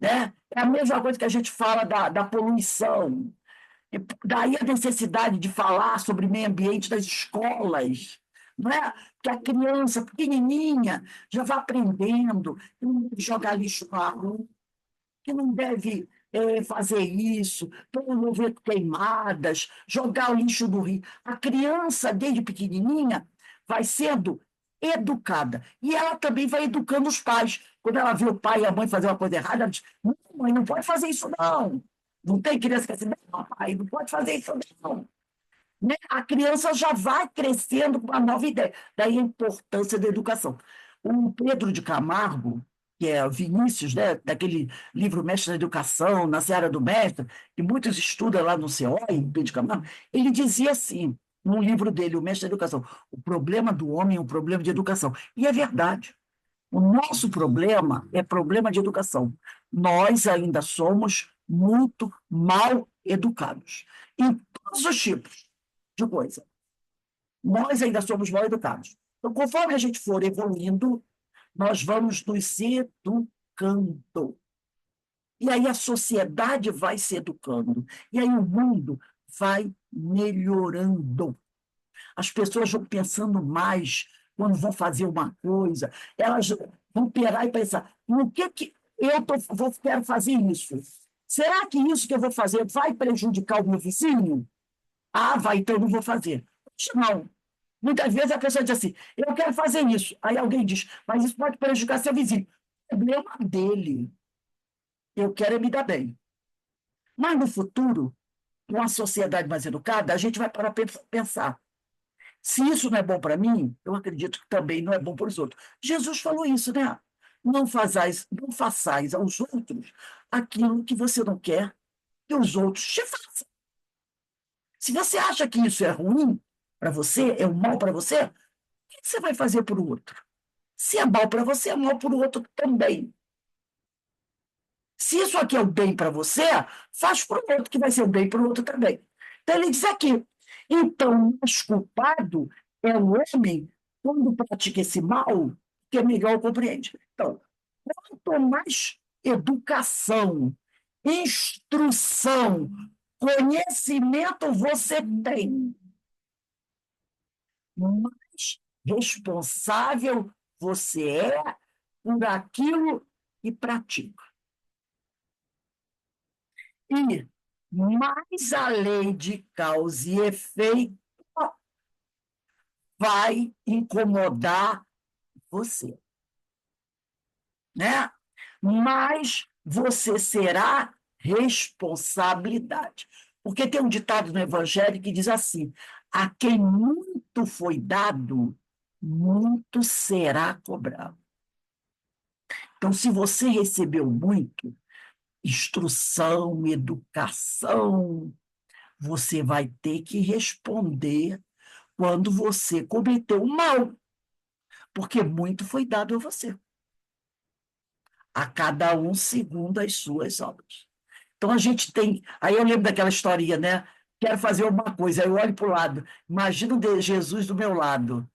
né? É a mesma coisa que a gente fala da poluição. E daí a necessidade de falar sobre meio ambiente das escolas, não é? Que a criança pequenininha já vai aprendendo que não deve jogar lixo na rua, que não deve fazer isso, promover queimadas, jogar o lixo no rio. A criança, desde pequenininha, vai sendo educada. E ela também vai educando os pais. Quando ela vê o pai e a mãe fazer uma coisa errada, ela diz: não, mãe, não pode fazer isso, não. Não tem criança que é assim, não, pai, não pode fazer isso, não. Né? A criança já vai crescendo com uma nova ideia. Daí a importância da educação. O Pedro de Camargo, que é Vinícius, né, daquele livro Mestre da Educação, Na Seara do Mestre, que muitos estudam lá no CEOI, Pedro de Camargo, ele dizia assim, num livro dele, O Mestre da Educação: o problema do homem é um problema de educação. E é verdade. O nosso problema é problema de educação. Nós ainda somos muito mal educados, em todos os tipos de coisa. Nós ainda somos mal educados. Então, conforme a gente for evoluindo, nós vamos nos educando. E aí a sociedade vai se educando. E aí o mundo vai melhorando. As pessoas vão pensando mais quando vão fazer uma coisa. Elas vão parar e pensar, no que quero fazer isso? Será que isso que eu vou fazer vai prejudicar o meu vizinho? Ah, vai, então eu não vou fazer. Não. Muitas vezes a pessoa diz assim, eu quero fazer isso. Aí alguém diz, mas isso pode prejudicar seu vizinho. Problema dele. Eu quero é me dar bem. Mas no futuro, com a sociedade mais educada, a gente vai parar para pensar. Se isso não é bom para mim, eu acredito que também não é bom para os outros. Jesus falou isso, né? Não façais aos outros aquilo que você não quer que os outros te façam. Se você acha que isso é ruim para você, é um mal para você, o que você vai fazer para o outro? Se é mal para você, é mal para o outro também. Se isso aqui é o bem para você, faz para o outro, que vai ser o bem para o outro também. Então, ele diz aqui: então, o mais culpado é o homem quando pratica esse mal, que é melhor compreende. Então, quanto mais educação, instrução, conhecimento você tem, mais responsável você é por aquilo que pratica. E mais a lei de causa e efeito vai incomodar você, né? Mas você será responsabilidade. Porque tem um ditado no Evangelho que diz assim: a quem muito foi dado, muito será cobrado. Então, se você recebeu muito, instrução, educação, você vai ter que responder quando você cometeu um mal, porque muito foi dado a você, a cada um segundo as suas obras. Então a gente tem. Aí eu lembro daquela historinha, né? Quero fazer uma coisa, aí eu olho para o lado, imagino Jesus do meu lado.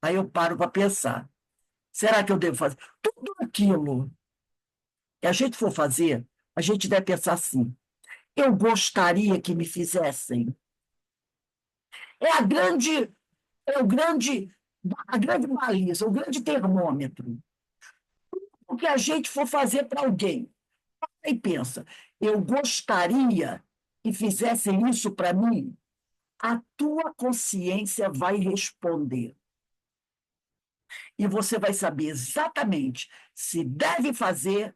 Aí eu paro para pensar. será que eu devo fazer? Tudo aquilo que a gente for fazer, a gente deve pensar assim: eu gostaria que me fizessem. É a grande, é a grande baliza, o grande termômetro. O que a gente for fazer para alguém. Aí pensa, eu gostaria que fizessem isso para mim, a tua consciência vai responder. E você vai saber exatamente se deve fazer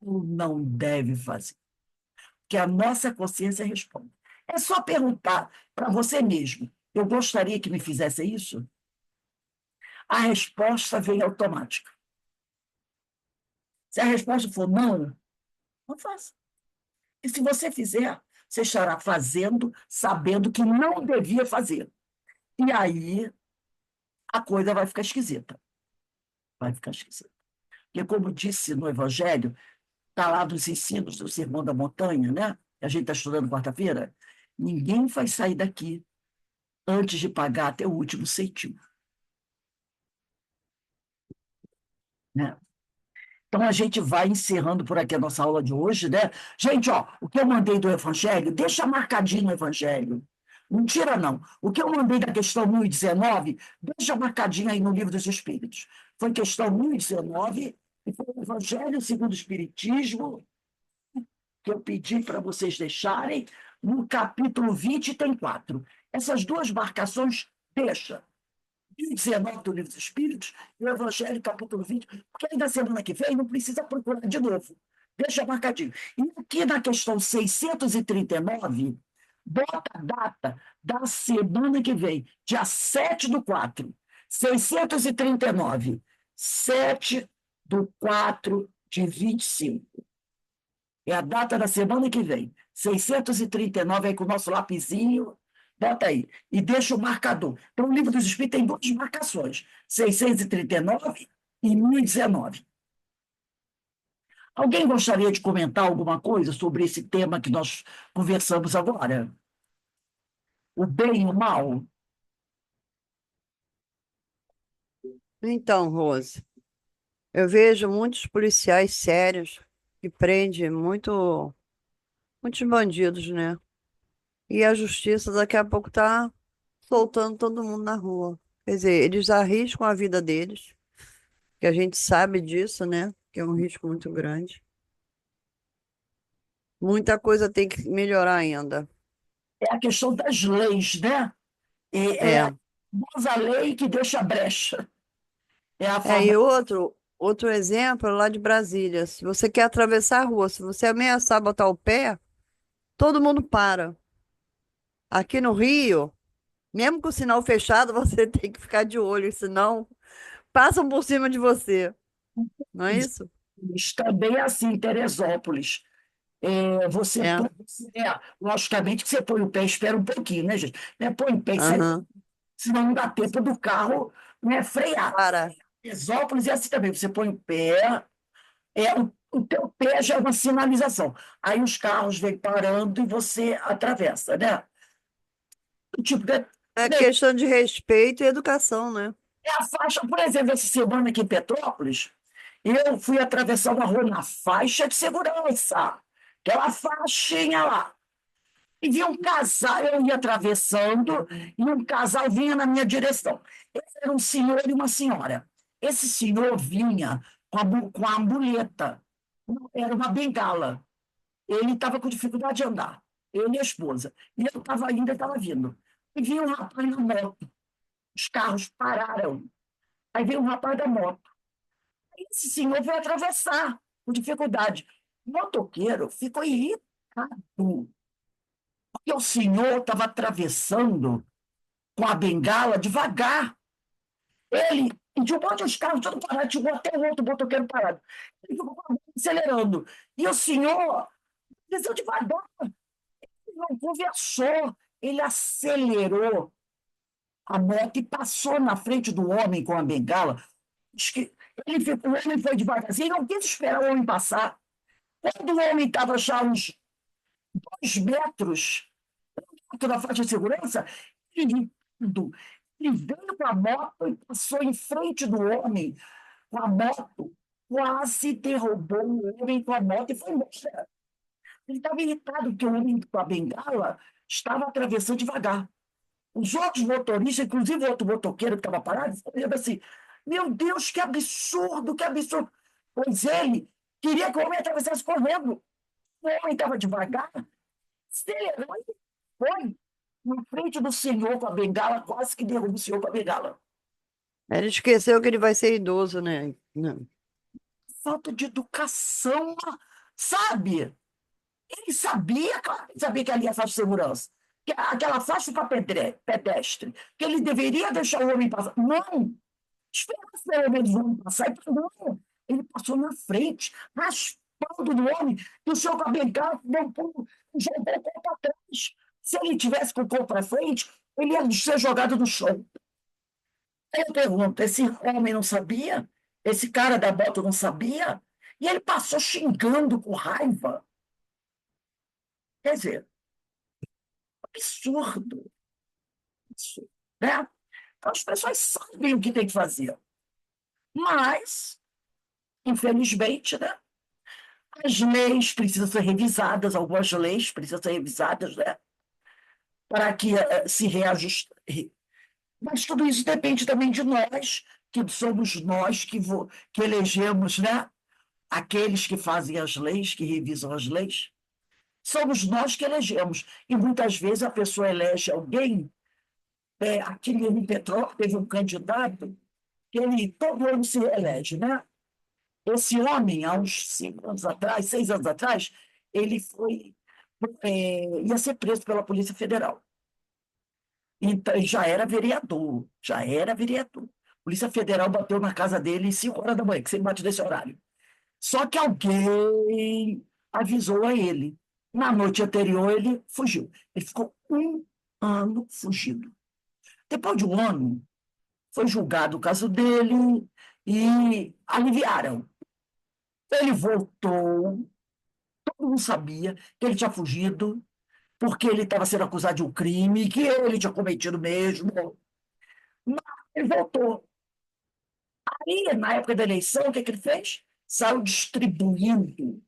ou não deve fazer. Que a nossa consciência responde. É só perguntar para você mesmo: eu gostaria que me fizesse isso? A resposta vem automática. Se a resposta for não, não faça. E se você fizer, você estará fazendo sabendo que não devia fazer. E aí a coisa vai ficar esquisita. Vai ficar esquisita. Porque, como disse no Evangelho, está lá nos ensinos do Sermão da Montanha, né? Que a gente está estudando quarta-feira. Ninguém vai sair daqui antes de pagar até o último centimo. Né? Então, a gente vai encerrando por aqui a nossa aula de hoje, né? Gente, ó, o que eu mandei do Evangelho, deixa marcadinho no Evangelho. Não tira, não. O que eu mandei da questão 1019, deixa marcadinho aí no Livro dos Espíritos. Foi questão 1019, e foi o Evangelho segundo o Espiritismo, que eu pedi para vocês deixarem. No capítulo 20 tem 4. Essas duas marcações, deixa. 19 do Livro dos Espíritos e o Evangelho, capítulo 20, porque aí na semana que vem não precisa procurar de novo. Deixa marcadinho. E aqui na questão 639, bota a data da semana que vem, dia 7/4. 639, 7/4/25. É a data da semana que vem. 639, aí com o nosso lapisinho, bota aí. E deixa o marcador. Então, o Livro dos Espíritos tem duas marcações: 639 e 1019. Alguém gostaria de comentar alguma coisa sobre esse tema que nós conversamos agora? O bem e o mal? Então, Rose, eu vejo muitos policiais sérios que prendem muitos bandidos, né? E a justiça daqui a pouco tá soltando todo mundo na rua. Quer dizer, eles arriscam a vida deles, que a gente sabe disso, né? Que é um risco muito grande. Muita coisa tem que melhorar ainda. É a questão das leis, né? É a É. famosa lei que deixa brecha. É a E famosa. outro exemplo lá de Brasília. Se você quer atravessar a rua, se você ameaçar botar o pé, todo mundo para. Aqui no Rio, mesmo com o sinal fechado, você tem que ficar de olho, senão passam por cima de você. Não é isso? Também é assim em Teresópolis. Você É. põe, logicamente que você põe o pé, espera um pouquinho, né, gente? Né, põe o pé e sai, Aham. senão não dá tempo do carro, né, frear. Para. Exópolis é assim também: você põe o pé, o teu pé já é uma sinalização. Aí os carros vêm parando e você atravessa, né? Tipo, É questão de respeito e educação, né? é a faixa, por exemplo, essa semana aqui em Petrópolis, eu fui atravessar uma rua na faixa de segurança, aquela faixinha lá. E vi um casal, eu ia atravessando, e um casal vinha na minha direção. Era um senhor e uma senhora. Esse senhor vinha com a muleta, era uma bengala. Ele estava com dificuldade de andar, ele e a esposa. E eu estava ainda, estava vindo. E vinha um rapaz na moto. Os carros pararam. Aí veio um rapaz da moto. Aí esse senhor veio atravessar com dificuldade. O motoqueiro ficou irritado, porque o senhor estava atravessando com a bengala devagar. Ele, e de um monte de carros todo parado, chegou até o outro motoqueiro parado. Ele ficou acelerando. E o senhor desceu devagar, ele não conversou, ele acelerou a moto e passou na frente do homem com a bengala. O homem foi devagarzinho, não quis esperar o homem passar. Quando o homem estava já uns 2 metros da faixa de segurança, ele, ele veio com a moto e passou em frente do homem, com a moto, quase derrubou o homem com a moto e foi embora. Ele estava irritado porque o homem com a bengala estava atravessando devagar. Os outros motoristas, inclusive o outro motoqueiro que estava parado, ficou olhando assim: meu Deus, que absurdo, que absurdo. Pois ele queria que o homem atravessasse correndo. O homem estava devagar, acelerou e foi na frente do senhor com a bengala, quase que derruba o senhor com a bengala. Ele esqueceu que ele vai ser idoso, né? Não. Falta de educação, sabe? Ele sabia, claro, ele sabia que ali é faixa de segurança, que aquela faixa para pedestre, que ele deveria deixar o homem passar. Não! Espera pelo menos o homem passar. Não! Ele passou na frente, raspando no homem, e o senhor com a bengala deu um pulo, jogou o corpo para trás. Se ele tivesse com o corpo para frente, ele ia ser jogado no chão. Aí eu pergunto, esse homem não sabia? Esse cara da moto não sabia? E ele passou xingando com raiva. Quer dizer, absurdo. Absurdo, né? Então, as pessoas sabem o que tem que fazer. Mas, infelizmente, né, as leis precisam ser revisadas, algumas leis precisam ser revisadas, né, para que se reajuste. Mas tudo isso depende também de nós, que somos nós que elegemos, né, aqueles que fazem as leis, que revisam as leis. Somos nós que elegemos. E muitas vezes a pessoa elege alguém. Aqui em Petrópolis teve um candidato que ele todo ano se reelege, né? Esse homem, há uns 5 anos atrás, 6 anos atrás, ele ia ser preso pela Polícia Federal. Então, já era vereador, já era vereador. A Polícia Federal bateu na casa dele às 5 horas da manhã, que sempre bate nesse horário. Só que alguém avisou a ele. Na noite anterior, ele fugiu. Ele ficou 1 ano fugido. Depois de 1 ano, foi julgado o caso dele e aliviaram. Ele voltou, todo mundo sabia que ele tinha fugido, porque ele estava sendo acusado de um crime, que ele tinha cometido mesmo. Mas ele voltou. Aí, na época da eleição, o que ele fez? Saiu distribuindo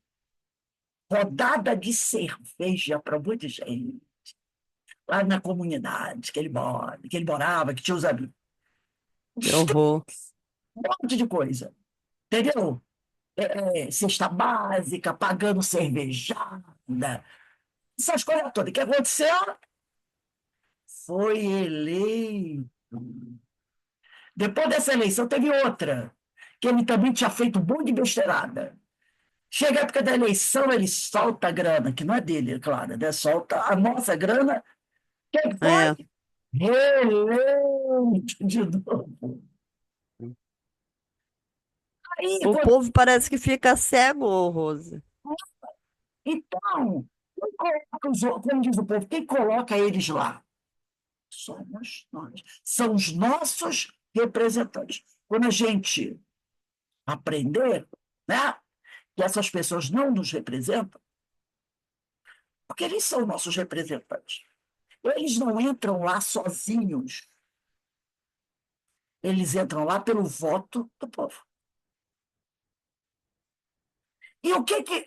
rodada de cerveja para muita gente, lá na comunidade que ele morava, que tinha os amigos. Que Distribuiu horror. um monte de coisa, entendeu? Cesta básica, pagando cervejada, essas coisas todas. O que aconteceu? Foi eleito. Depois dessa eleição, teve outra, que ele também tinha feito um monte de besteirada. Chega a época da eleição, ele solta a grana, que não é dele, é claro, né? Solta a nossa grana. Quem É. foi? Reeleito de novo. Aí, O povo parece que fica cego, ô, Rose. então, como diz o povo, quem coloca eles lá? Somos nós. São os nossos representantes. Quando a gente aprender, né, que essas pessoas não nos representam, porque eles são nossos representantes. Eles não entram lá sozinhos. Eles entram lá pelo voto do povo. E o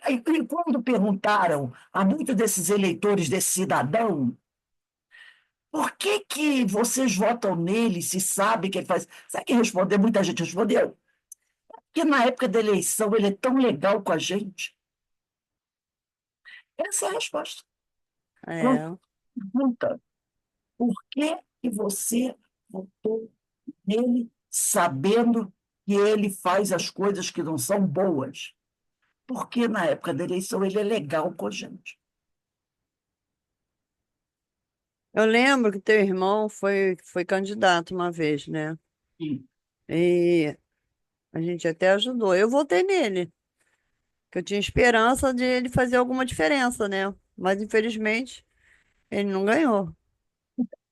e quando perguntaram a muitos desses eleitores, desse cidadão, por que vocês votam nele se sabe que ele faz? Sabe quem respondeu? Muita gente respondeu. Porque na época da eleição ele é tão legal com a gente. Essa é a resposta. Quando É. pergunta por que você votou nele sabendo que ele faz as coisas que não são boas? Porque na época da eleição ele é legal com a gente. Eu lembro que teu irmão foi candidato uma vez, né? Sim. E a gente até ajudou. Eu votei nele, que eu tinha esperança de ele fazer alguma diferença, né? Mas infelizmente ele não ganhou.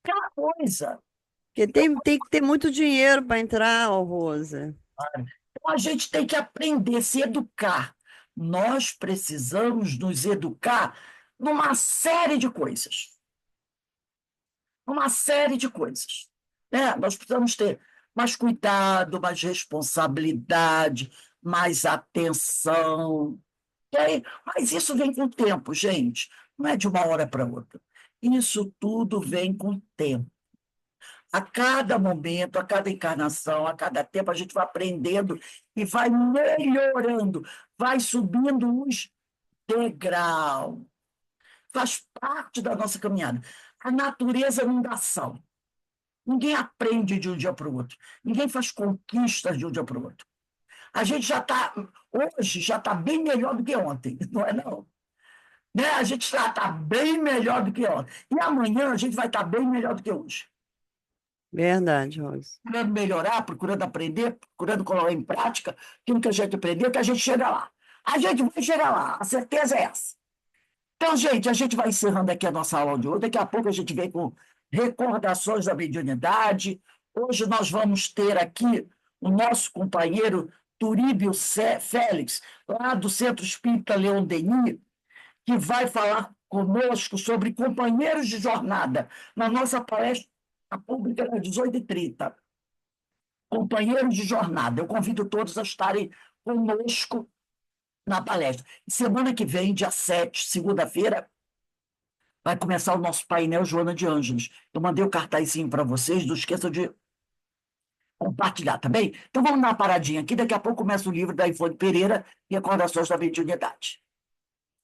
Aquela coisa. Porque tem que ter muito dinheiro para entrar, ô Rosa. Então a gente tem que aprender a se educar. Nós precisamos nos educar numa série de coisas. Uma série de coisas. Nós precisamos ter mais cuidado, mais responsabilidade, mais atenção. Ok? Mas isso vem com o tempo, gente. Não é de uma hora para outra. Isso tudo vem com o tempo. A cada momento, a cada encarnação, a cada tempo, a gente vai aprendendo e vai melhorando, vai subindo os degraus. Faz parte da nossa caminhada. A natureza não dá ação. Ninguém aprende de um dia para o outro. Ninguém faz conquistas de um dia para o outro. A gente já está, hoje, já está bem melhor do que ontem, não é não? Né? A gente já está bem melhor do que ontem. E amanhã a gente vai estar bem melhor do que hoje. Verdade, Rose. Procurando melhorar, procurando aprender, procurando colocar em prática aquilo que a gente aprendeu, que a gente chega lá. A gente vai chegar lá, a certeza é essa. Então, gente, a gente vai encerrando aqui a nossa aula de hoje. Daqui a pouco a gente vem com recordações da mediunidade. Hoje nós vamos ter aqui o nosso companheiro Turíbio Félix, lá do Centro Espírita Leon Denis, que vai falar conosco sobre companheiros de jornada na nossa palestra pública às 18h30. Companheiros de jornada. Eu convido todos a estarem conosco na palestra. Semana que vem, dia 7, segunda-feira, vai começar o nosso painel Joana de Ângeles. Eu mandei o cartazinho para vocês, não esqueçam de compartilhar, tá bem? Então vamos dar uma paradinha aqui, daqui a pouco começa o livro da Ivone Pereira, Recordações da Mediunidade.